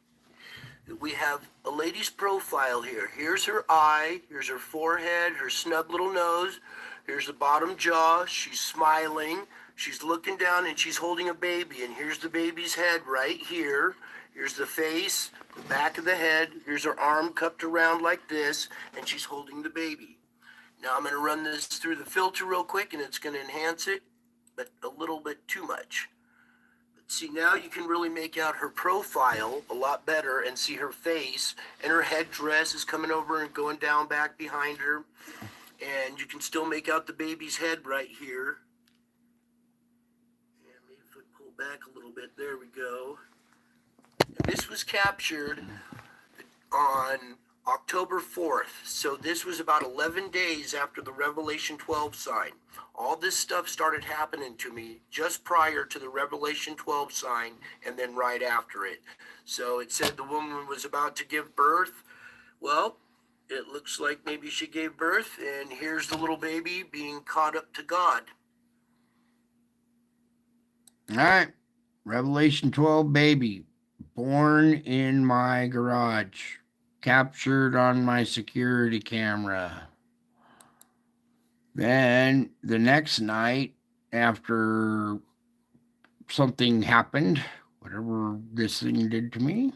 that we have a lady's profile here. Here's her eye, here's her forehead, her snub little nose, here's the bottom jaw. She's smiling, she's looking down, and she's holding a baby. And here's the baby's head right here. Here's the face, the back of the head. Here's her arm cupped around like this, and she's holding the baby. Now I'm going to run this through the filter real quick, and it's going to enhance it, but a little bit too much. See, now you can really make out her profile a lot better and see her face, and her headdress is coming over and going down back behind her. And you can still make out the baby's head right here. And maybe if I pull back a little bit, there we go. And this was captured on October 4th. So this was about 11 days after the Revelation 12 sign. All this stuff started happening to me just prior to the Revelation 12 sign, and then right after it. So it said the woman was about to give birth. Well, it looks like maybe she gave birth, and here's the little baby being caught up to God. All right. Revelation 12 baby, born in my garage, captured on my security camera. Then the next night, after something happened, whatever this thing did to me,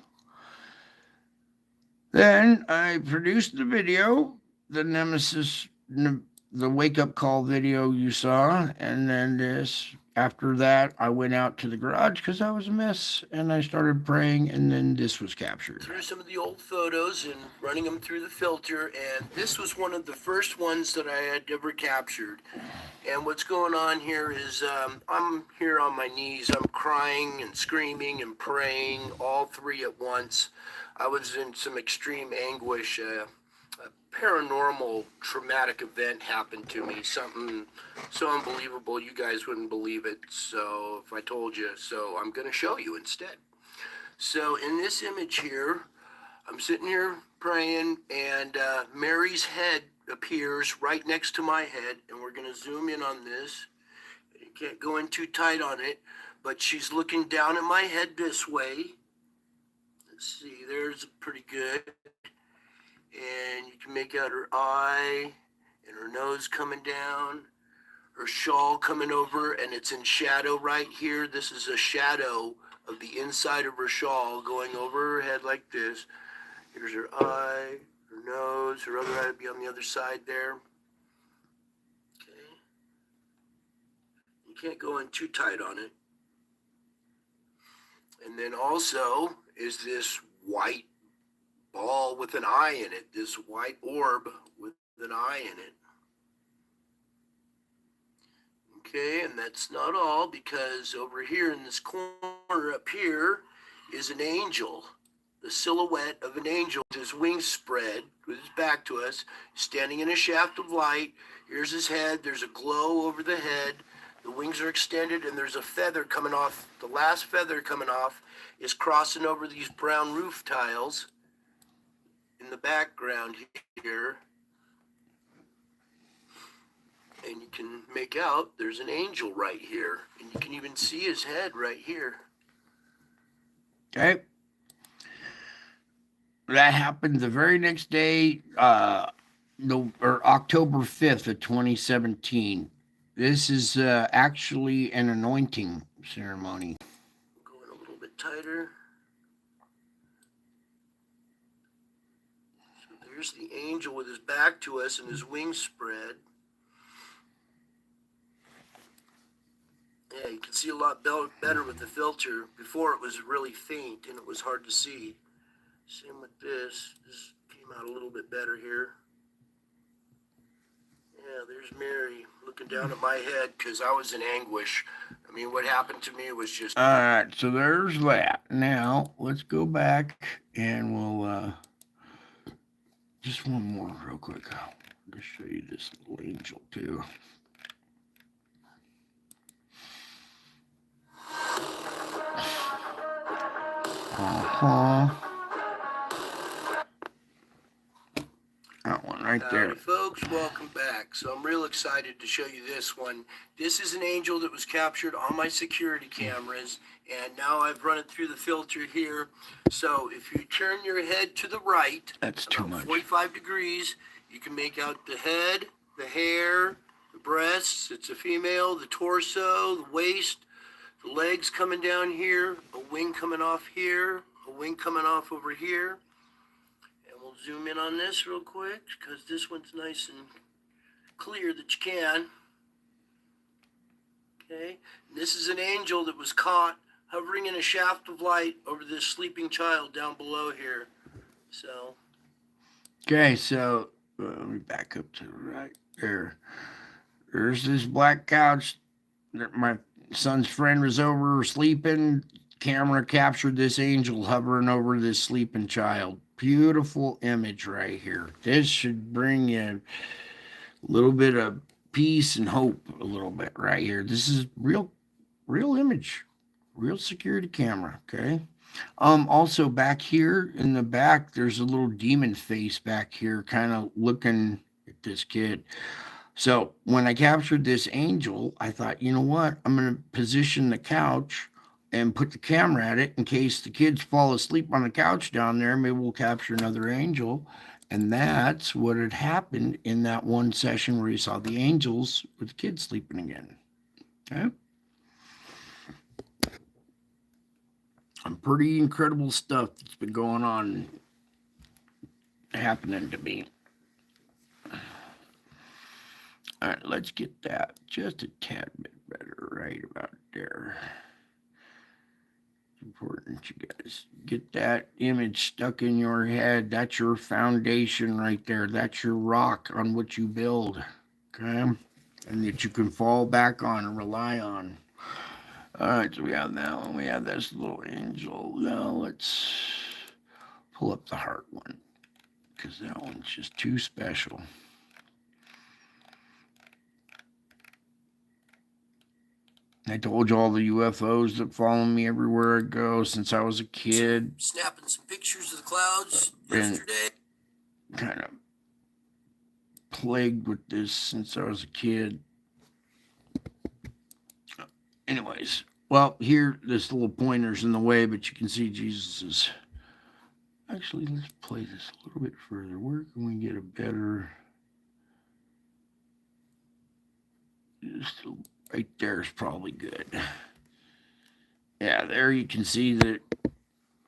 then I produced the video, the Nemesis, the wake-up call video you saw, and then this. After that, I went out to the garage because I was a mess, and I started praying, and then this was captured. Through some of the old photos and running them through the filter, and this was one of the first ones that I had ever captured. And what's going on here is I'm here on my knees. I'm crying and screaming and praying, all three at once. I was in some extreme anguish. A paranormal traumatic event happened to me, something so unbelievable you guys wouldn't believe it, so if I told you, so I'm going to show you instead. So in this image here, I'm sitting here praying, and Mary's head appears right next to my head, and we're going to zoom in on this. You can't go in too tight on it, but she's looking down at my head this way. Let's see, there's pretty good. And you can make out her eye and her nose coming down, her shawl coming over, and it's in shadow right here. This is a shadow of the inside of her shawl going over her head like this. Here's her eye, her nose, her other eye would be on the other side there. Okay. You can't go in too tight on it. And then also is this white ball with an eye in it, this white orb with an eye in it. Okay, and that's not all, because over here in this corner up here is an angel, the silhouette of an angel with his wings spread, with his back to us, standing in a shaft of light. Here's his head, there's a glow over the head, the wings are extended, and there's a feather coming off. The last feather coming off is crossing over these brown roof tiles in the background here. And you can make out there's an angel right here, and you can even see his head right here. Okay. That happened the very next day, October 5th of 2017. This is actually an anointing ceremony. Going a little bit tighter. So there's the angel with his back to us and his wings spread. Yeah, you can see a lot better with the filter. Before it was really faint and it was hard to see. Same with this. This came out a little bit better here. Yeah, there's Mary looking down at my head because I was in anguish. I mean, what happened to me was just... All right, so there's that. Now, let's go back and we'll... just one more real quick. I'll just show you this little angel too. That one right there. Howdy, folks, welcome back. So I'm real excited to show you this one. This is an angel that was captured on my security cameras, and now I've run it through the filter here. So if you turn your head to the right, that's too much. 45 degrees, you can make out the head, the hair, the breasts, it's a female, the torso, the waist, the legs coming down here, a wing coming off here, a wing coming off over here. And we'll zoom in on this real quick because this one's nice and clear that you can. Okay, and this is an angel that was caught hovering in a shaft of light over this sleeping child down below here. So. Okay, so let me back up to the right there. There's this black couch that my son's friend was over sleeping. Camera captured this angel hovering over this sleeping child. Beautiful image right here. This should bring you a little bit of peace and hope a little bit right here. This is real image, real security camera. Okay. Also back here in the back, there's a little demon face back here, kind of looking at this kid. So when I captured this angel, I thought, you know what? I'm going to position the couch and put the camera at it in case the kids fall asleep on the couch down there. Maybe we'll capture another angel. And that's what had happened in that one session where you saw the angels with the kids sleeping again. Okay. Some pretty incredible stuff that's been going on, happening to me. All right, let's get that just a tad bit better right about there. It's important you guys get that image stuck in your head. That's your foundation right there. That's your rock on which you build, okay? And that you can fall back on and rely on. All right, so we have that one. We have this little angel. Now let's pull up the heart one because that one's just too special. I told you all the UFOs that follow me everywhere I go since I was a kid. Snapping some pictures of the clouds Been yesterday. kind of plagued with this since I was a kid. Anyways, well, here, this little pointer's in the way, but you can see Jesus is... Actually, let's play this a little bit further. Where can we get a better... Just right there is probably good. Yeah, there you can see that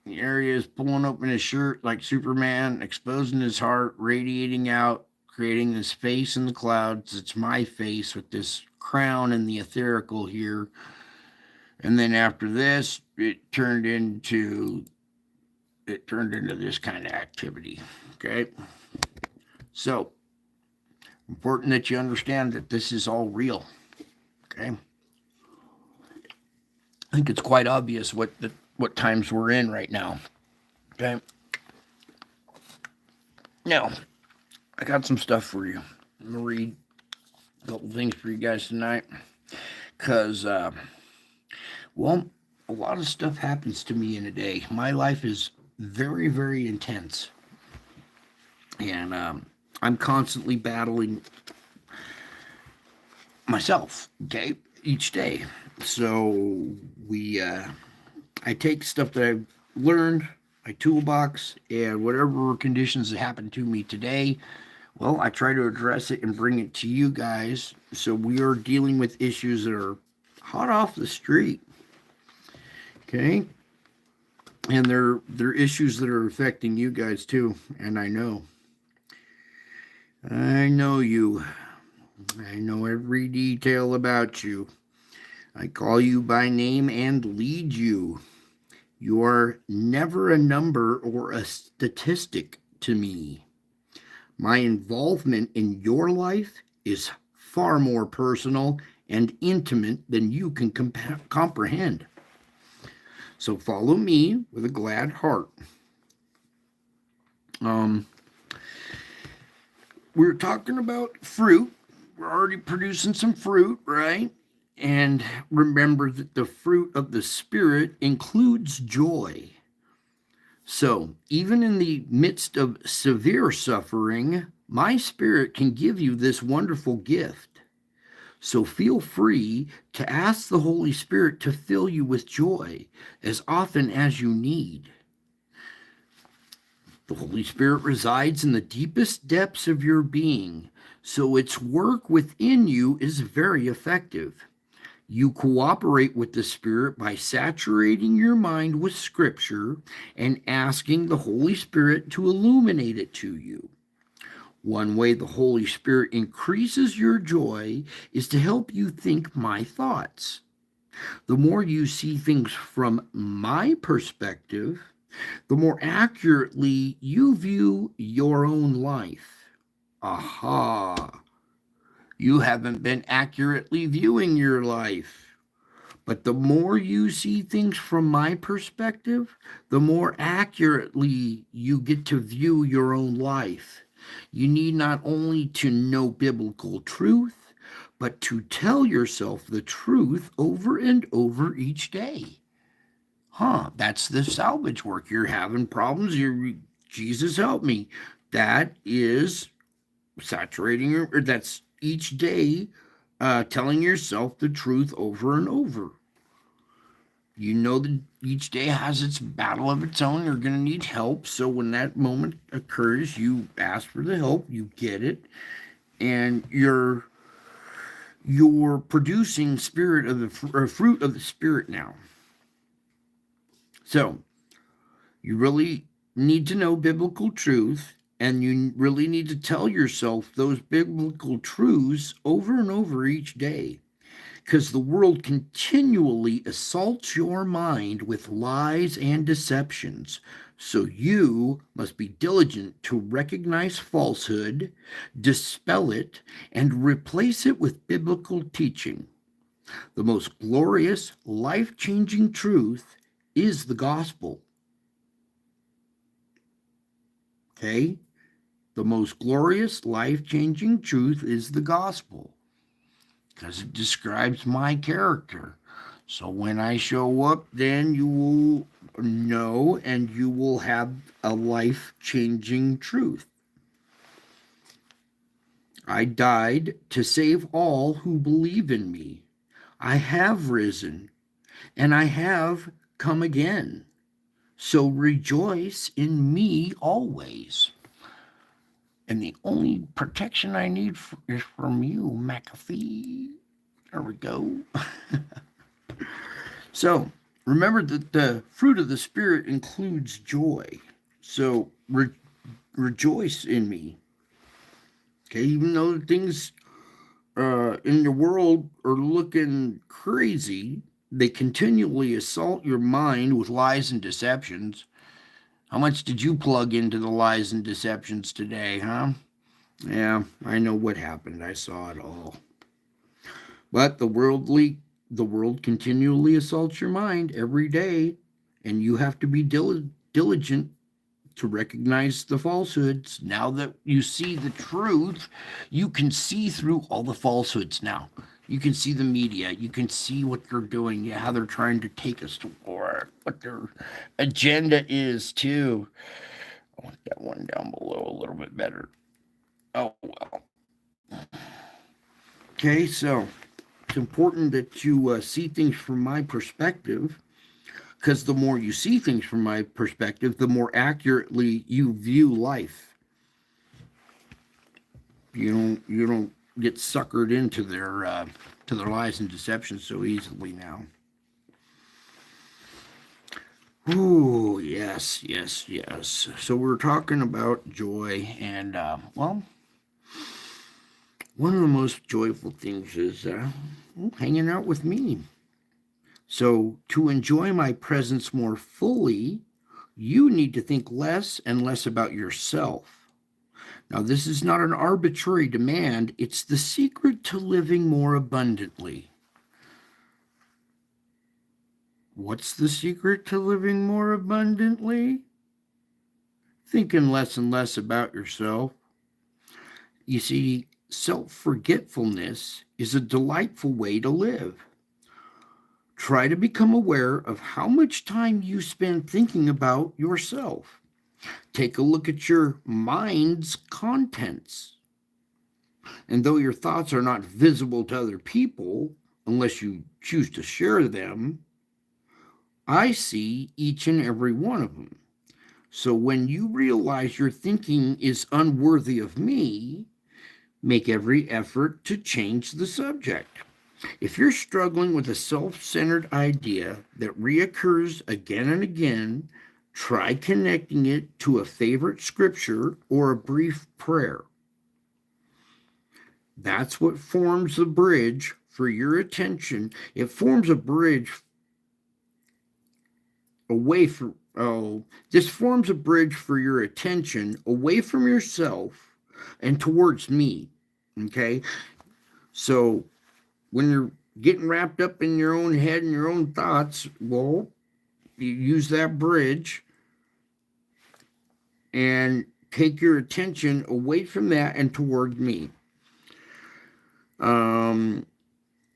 the area is pulling open his shirt like Superman, exposing his heart, radiating out, creating this face in the clouds. It's my face with this crown and the etherical here. And then after this, it turned into this kind of activity. Okay. So important that you understand that this is all real. Okay. I think it's quite obvious what times we're in right now. Okay. Now, I got some stuff for you. I'm gonna read a couple things for you guys tonight. Because well, a lot of stuff happens to me in a day. My life is very, very intense. And I'm constantly battling myself, okay, each day. So I take stuff that I've learned, my toolbox, and whatever conditions that happen to me today, well, I try to address it and bring it to you guys. So we are dealing with issues that are hot off the street. Okay, and they're issues that are affecting you guys too, and I know you. I know every detail about you. I call you by name and lead you. You are never a number or a statistic to me. My involvement in your life is far more personal and intimate than you can comprehend. So follow me with a glad heart. We're talking about fruit. We're already producing some fruit, right? And remember that the fruit of the Spirit includes joy. So even in the midst of severe suffering, my Spirit can give you this wonderful gift. So feel free to ask the Holy Spirit to fill you with joy as often as you need. The Holy Spirit resides in the deepest depths of your being, so its work within you is very effective. You cooperate with the Spirit by saturating your mind with Scripture and asking the Holy Spirit to illuminate it to you. One way the Holy Spirit increases your joy is to help you think my thoughts. The more you see things from my perspective, the more accurately you view your own life. Aha! You haven't been accurately viewing your life. But the more you see things from my perspective, the more accurately you get to view your own life. You need not only to know biblical truth, but to tell yourself the truth over and over each day. That's the salvage work. You're having problems. Jesus help me. That is saturating that's each day telling yourself the truth over and over. You know that each day has its battle of its own. You're going to need help. So when that moment occurs, you ask for the help, you get it, and you're producing fruit of the Spirit now. So you really need to know biblical truth, and you really need to tell yourself those biblical truths over and over each day. Because the world continually assaults your mind with lies and deceptions. So you must be diligent to recognize falsehood, dispel it, and replace it with biblical teaching. The most glorious, life-changing truth is the gospel. Okay? The most glorious, life-changing truth is the gospel. Because it describes my character. So when I show up, then you will know and you will have a life-changing truth. I died to save all who believe in me. I have risen and I have come again. So rejoice in me always. And the only protection I need is from you, McAfee. There we go. So remember that the fruit of the Spirit includes joy. So rejoice in me. Okay, even though things in the world are looking crazy, they continually assault your mind with lies and deceptions. How much did you plug into the lies and deceptions today, huh? Yeah, I know what happened. I saw it all. But the world continually assaults your mind every day, and you have to be diligent to recognize the falsehoods. Now that you see the truth, you can see through all the falsehoods now. You can see the media. You can see what they're doing, how they're trying to take us to war, what their agenda is, too. I want that one down below a little bit better. Oh, well. Okay, so it's important that you see things from my perspective, because the more you see things from my perspective, the more accurately you view life. You don't get suckered into their lies and deceptions so easily now. Ooh, yes, yes, yes. So we're talking about joy, and well, one of the most joyful things is hanging out with me. So to enjoy my presence more fully, you need to think less and less about yourself. Now, this is not an arbitrary demand, it's the secret to living more abundantly. What's the secret to living more abundantly? Thinking less and less about yourself. You see, self-forgetfulness is a delightful way to live. Try to become aware of how much time you spend thinking about yourself. Take a look at your mind's contents. And though your thoughts are not visible to other people, unless you choose to share them, I see each and every one of them. So when you realize your thinking is unworthy of me, make every effort to change the subject. If you're struggling with a self-centered idea that reoccurs again and again, try connecting it to a favorite scripture or a brief prayer. That's what forms the bridge for your attention. It forms a bridge away from, this forms a bridge for your attention away from yourself and towards me. Okay? So when you're getting wrapped up in your own head and your own thoughts, well, you use that bridge and take your attention away from that and toward me.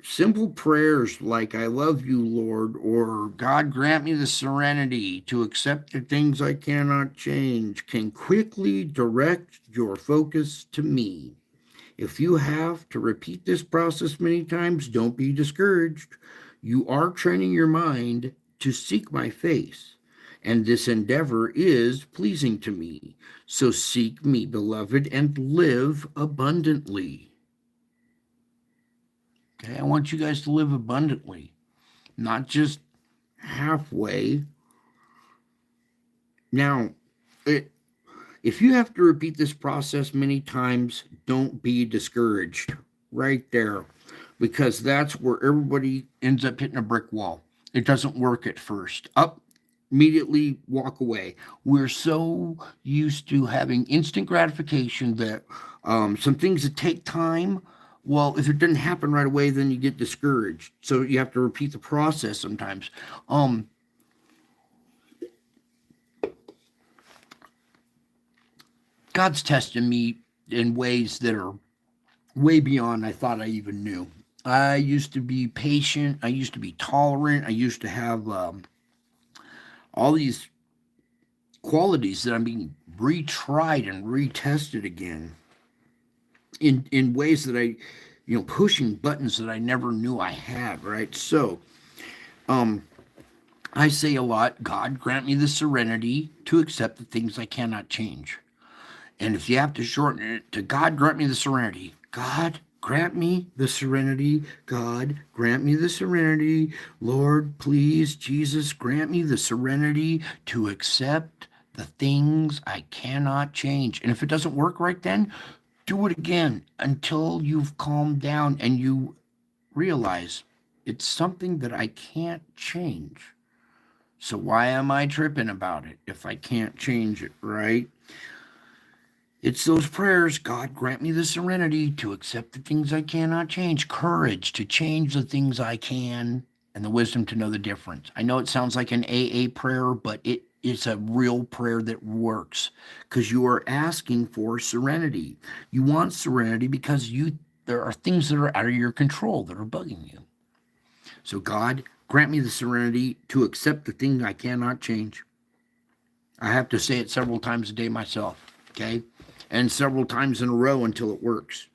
Simple prayers like "I love you, Lord," or "God grant me the serenity to accept the things I cannot change," can quickly direct your focus to me. If you have to repeat this process many times, don't be discouraged. You are training your mind to seek my face, and this endeavor is pleasing to me. So seek me, beloved, and live abundantly. Okay, I want you guys to live abundantly, not just halfway. Now, if you have to repeat this process many times, don't be discouraged right there, because that's where everybody ends up hitting a brick wall. It doesn't work at first. Up, immediately walk away. We're so used to having instant gratification that some things that take time, well, if it doesn't happen right away, then you get discouraged. So you have to repeat the process sometimes. God's testing me in ways that are way beyond I thought I even knew. I used to be patient. I used to be tolerant. I used to have all these qualities that I'm being retried and retested again in ways that pushing buttons that I never knew I had, right? So, um, I say a lot, God, grant me the serenity to accept the things I cannot change. And if you have to shorten it to God, grant me the serenity. God, grant me the serenity. God, grant me the serenity. Lord, please, Jesus, grant me the serenity to accept the things I cannot change. And if it doesn't work right then, do it again until you've calmed down and you realize it's something that I can't change. So why am I tripping about it if I can't change it, right? It's those prayers, God, grant me the serenity to accept the things I cannot change, courage to change the things I can, and the wisdom to know the difference. I know it sounds like an AA prayer, but it is a real prayer that works because you are asking for serenity. You want serenity because there are things that are out of your control that are bugging you. So, God, grant me the serenity to accept the thing I cannot change. I have to say it several times a day myself, okay? And several times in a row until it works.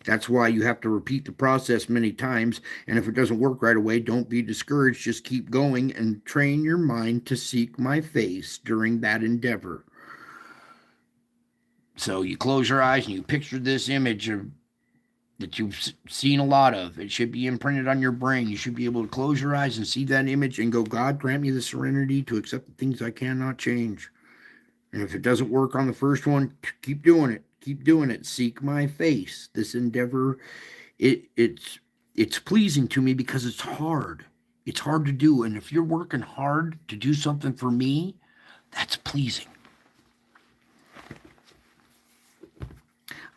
That's why you have to repeat the process many times. And if it doesn't work right away, don't be discouraged. Just keep going and train your mind to seek my face during that endeavor. So you close your eyes and you picture this image that you've seen a lot of. It should be imprinted on your brain. You should be able to close your eyes and see that image and go, God, grant me the serenity to accept the things I cannot change. And if it doesn't work on the first one, keep doing it. Keep doing it. Seek my face. This endeavor, it's pleasing to me because it's hard. It's hard to do. And if you're working hard to do something for me, that's pleasing.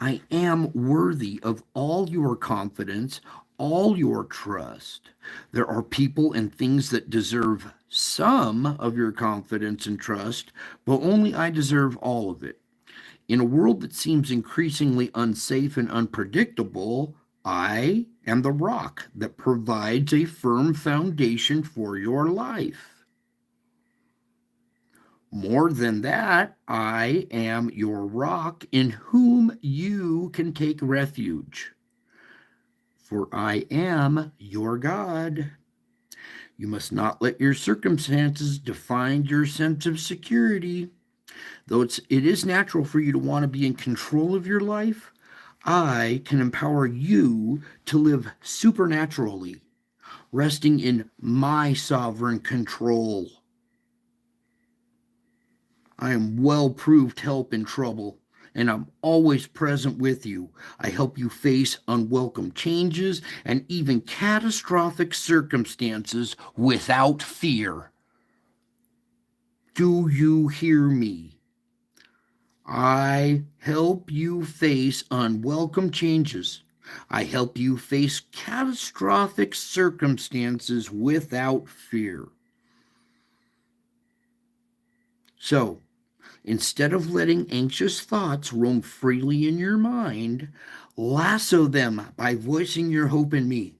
I am worthy of all your confidence, all your trust. There are people and things that deserve some of your confidence and trust, but only I deserve all of it. In a world that seems increasingly unsafe and unpredictable, I am the rock that provides a firm foundation for your life. More than that, I am your rock in whom you can take refuge. For I am your God. You must not let your circumstances define your sense of security. Though it is natural for you to want to be in control of your life, I can empower you to live supernaturally, resting in my sovereign control. I am well-proved help in trouble, and I'm always present with you. I help you face unwelcome changes and even catastrophic circumstances without fear. Do you hear me? I help you face unwelcome changes. I help you face catastrophic circumstances without fear. So, instead of letting anxious thoughts roam freely in your mind, lasso them by voicing your hope in me.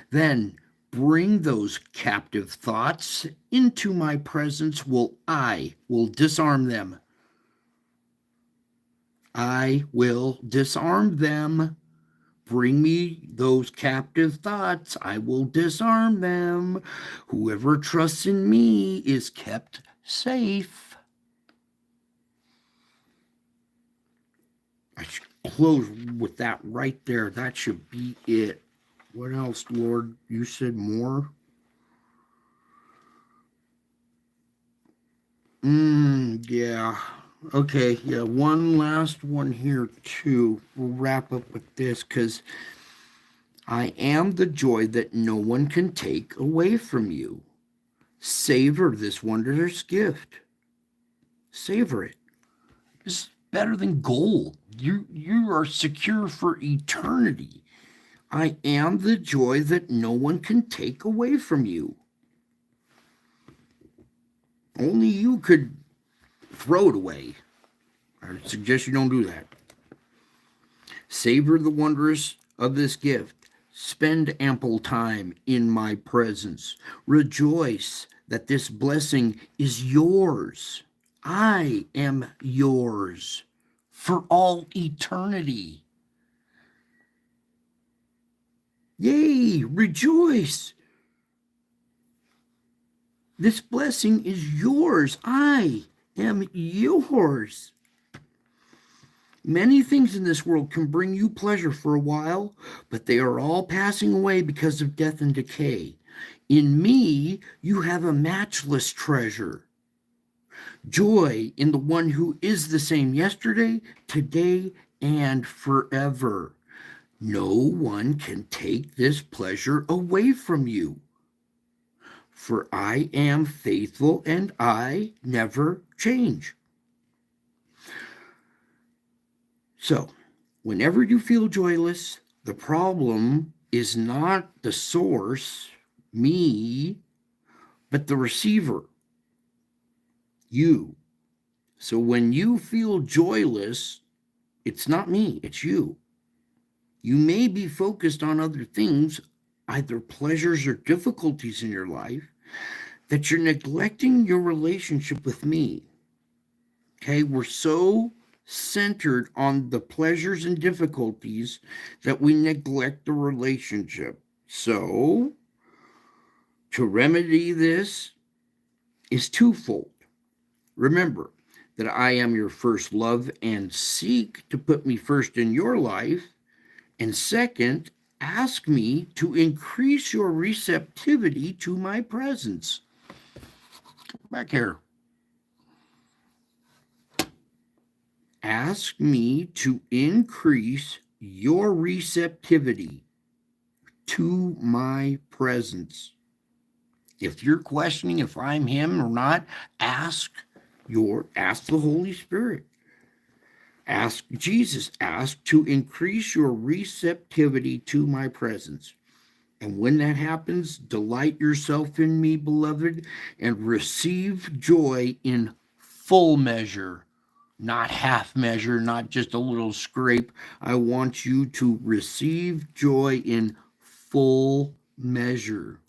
Then bring those captive thoughts into my presence while I will disarm them. I will disarm them. Bring me those captive thoughts. I will disarm them. Whoever trusts in me is kept safe. I should close with that right there. That should be it. What else, Lord? You said more? Yeah. Okay, yeah, one last one here too. We'll wrap up with this because I am the joy that no one can take away from you. Savor this wondrous gift. Savor it. It's better than gold. You are secure for eternity. I am the joy that no one can take away from you. Only you could throw it away. I suggest you don't do that. Savor the wondrous of this gift. Spend ample time in my presence. Rejoice that this blessing is yours. I am yours for all eternity. Yay, rejoice. This blessing is yours. I am yours. Many things in this world can bring you pleasure for a while, but they are all passing away because of death and decay. In me, you have a matchless treasure. Joy in the one who is the same yesterday, today, and forever. No one can take this pleasure away from you. For I am faithful and I never change. So, whenever you feel joyless, the problem is not the source, me, but the receiver, you. So when you feel joyless, it's not me, it's you. You may be focused on other things, either pleasures or difficulties in your life, that you're neglecting your relationship with me. Okay, we're so centered on the pleasures and difficulties that we neglect the relationship. So, to remedy this is twofold. Remember that I am your first love and seek to put me first in your life. And second, ask me to increase your receptivity to my presence. Back here. Ask me to increase your receptivity to my presence. If you're questioning if I'm him or not, ask the Holy Spirit. Ask Jesus. Ask to increase your receptivity to my presence. And when that happens, delight yourself in me, beloved, and receive joy in full measure. Not half measure, not just a little scrape. I want you to receive joy in full measure.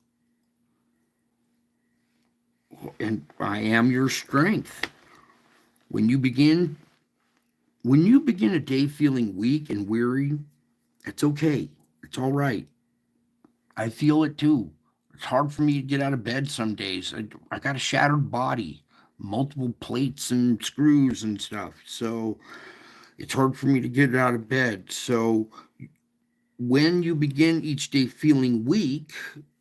And I am your strength. When you begin a day feeling weak and weary, it's okay. It's all right. I feel it too. It's hard for me to get out of bed some days. I got a shattered body, multiple plates and screws and stuff. So it's hard for me to get out of bed. So when you begin each day feeling weak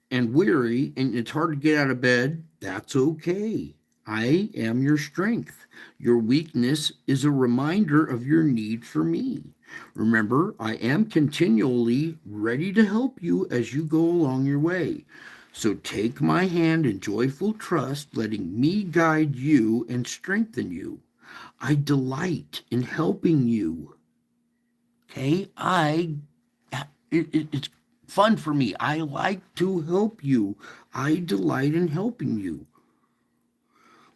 and weary and it's hard to get out of bed, that's okay. I am your strength. Your weakness is a reminder of your need for me. Remember, I am continually ready to help you as you go along your way. So take my hand in joyful trust, letting me guide you and strengthen you. I delight in helping you. Okay? It's fun for me. I like to help you. I delight in helping you.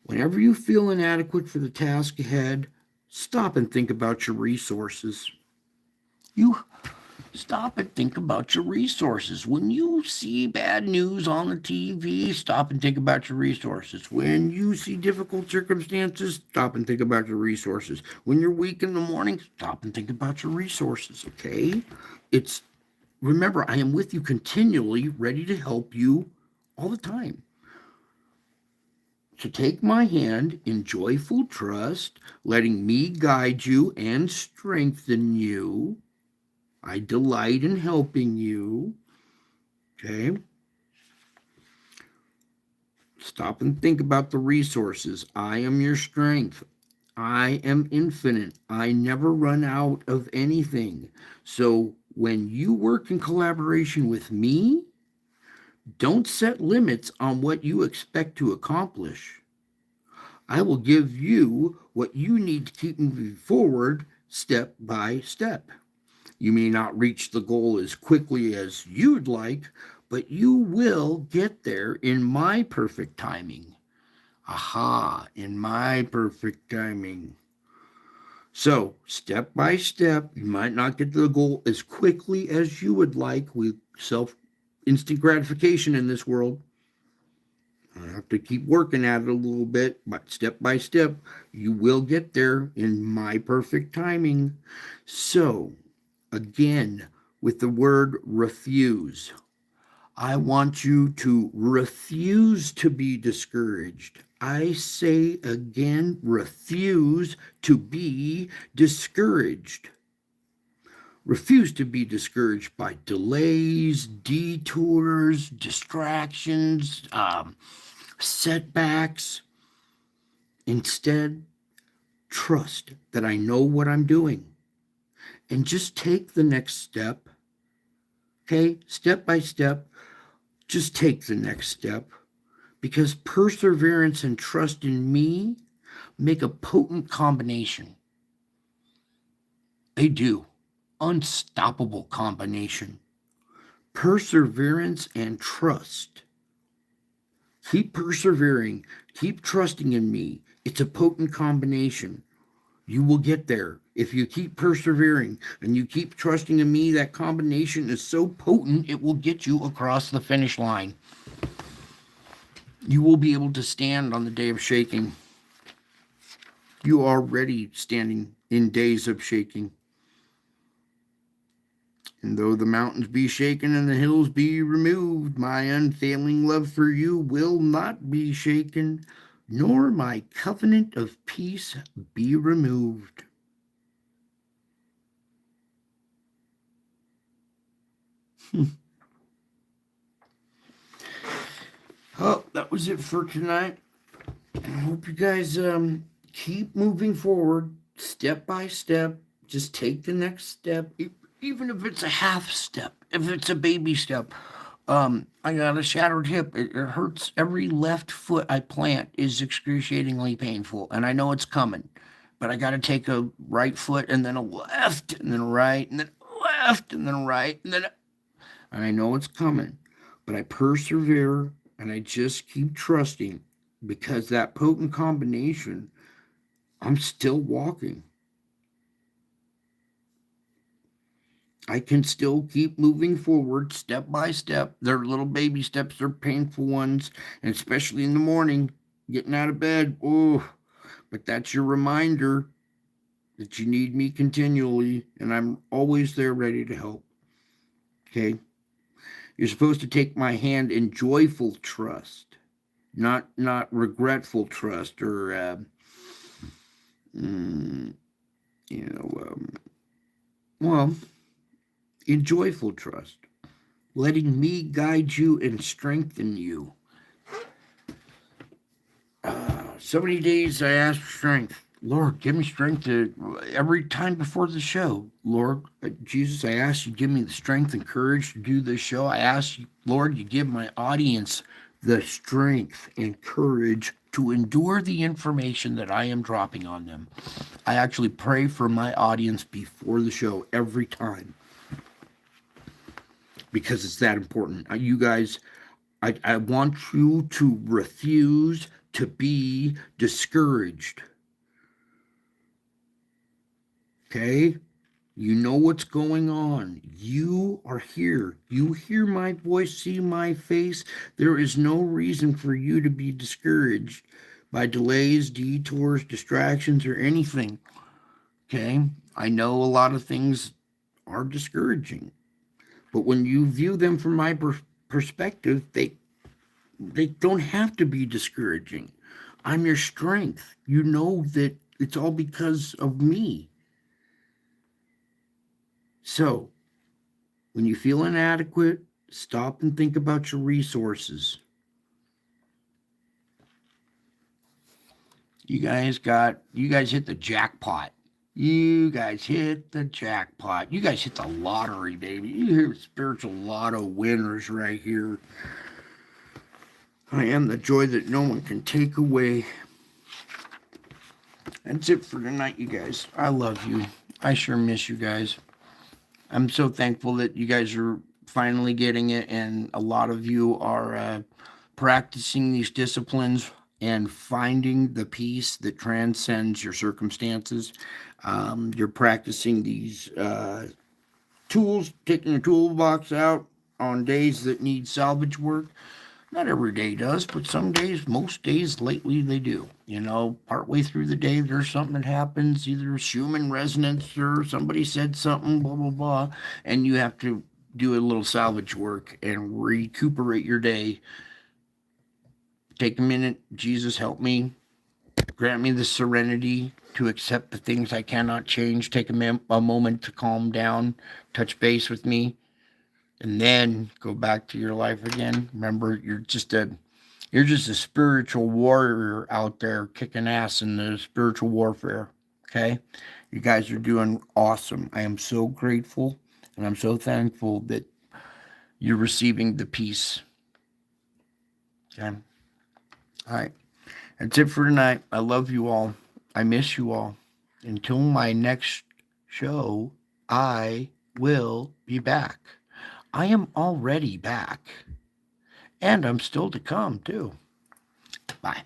Whenever you feel inadequate for the task ahead, stop and think about your resources. You stop and think about your resources. When you see bad news on the TV, stop and think about your resources. When you see difficult circumstances, stop and think about your resources. When you're weak in the morning, stop and think about your resources, okay? Remember, I am with you continually, ready to help you all the time. To take my hand in joyful trust, letting me guide you and strengthen you. I delight in helping you. Okay? Stop and think about the resources. I am your strength. I am infinite. I never run out of anything. So when you work in collaboration with me, don't set limits on what you expect to accomplish. I will give you what you need to keep moving forward step by step. You may not reach the goal as quickly as you'd like, but you will get there in my perfect timing. Aha, in my perfect timing. So, step by step, you might not get to the goal as quickly as you would like with instant gratification in this world. I have to keep working at it a little bit, but step by step, you will get there in my perfect timing. So, again, with the word refuse, I want you to refuse to be discouraged. I say again, refuse to be discouraged. Refuse to be discouraged by delays, detours, distractions, setbacks. Instead, trust that I know what I'm doing and just take the next step. Okay, step by step, just take the next step because perseverance and trust in me make a potent combination. They do. Unstoppable combination. Perseverance and trust. Keep persevering. Keep trusting in me. It's a potent combination. You will get there. If you keep persevering and you keep trusting in me, that combination is so potent, it will get you across the finish line. You will be able to stand on the day of shaking. You are already standing in days of shaking. And though the mountains be shaken and the hills be removed, my unfailing love for you will not be shaken, nor my covenant of peace be removed. Oh, that was it for tonight. I hope you guys keep moving forward step by step. Just take the next step, even if it's a half step, if it's a baby step. I got a shattered hip. It hurts. Every left foot I plant is excruciatingly painful, and I know it's coming. But I got to take a right foot and then a left and then a right and then a left and then a right and I know it's coming. But I persevere and I just keep trusting because that potent combination, I'm still walking. I can still keep moving forward step by step. They're little baby steps, they're painful ones, and especially in the morning, getting out of bed. Oh, but that's your reminder that you need me continually, and I'm always there ready to help. Okay? You're supposed to take my hand in joyful trust, not regretful trust or well, in joyful trust, letting me guide you and strengthen you. So many days I ask for strength. Lord, give me strength every time before the show. Lord, Jesus, I ask you give me the strength and courage to do this show. I ask you, Lord, you give my audience the strength and courage to endure the information that I am dropping on them. I actually pray for my audience before the show every time because it's that important. You guys, I want you to refuse to be discouraged. Okay? You know what's going on. You are here. You hear my voice, see my face. There is no reason for you to be discouraged by delays, detours, distractions, or anything. Okay? I know a lot of things are discouraging. But when you view them from my perspective, they don't have to be discouraging. I'm your strength. You know that it's all because of me. So, when you feel inadequate, stop and think about your resources. You guys hit the jackpot. You guys hit the jackpot. You guys hit the lottery, baby. You hear spiritual lotto winners right here. I am the joy that no one can take away. That's it for tonight, you guys. I love you. I sure miss you guys. I'm so thankful that you guys are finally getting it, and a lot of you are practicing these disciplines and finding the peace that transcends your circumstances. You're practicing these tools, taking your toolbox out on days that need salvage work. Not every day does, but some days, most days lately, they do. You know, partway through the day, there's something that happens, either Schumann resonance or somebody said something, blah, blah, blah, and you have to do a little salvage work and recuperate your day. Take a minute. Jesus, help me. Grant me the serenity to accept the things I cannot change. Take a moment to calm down, touch base with me, and then go back to your life again. Remember, you're just a spiritual warrior out there kicking ass in the spiritual warfare. Okay? You guys are doing awesome. I am so grateful and I'm so thankful that you're receiving the peace. Okay? All right. That's it for tonight. I love you all. I miss you all. Until my next show, I will be back. I am already back. And I'm still to come, too. Bye.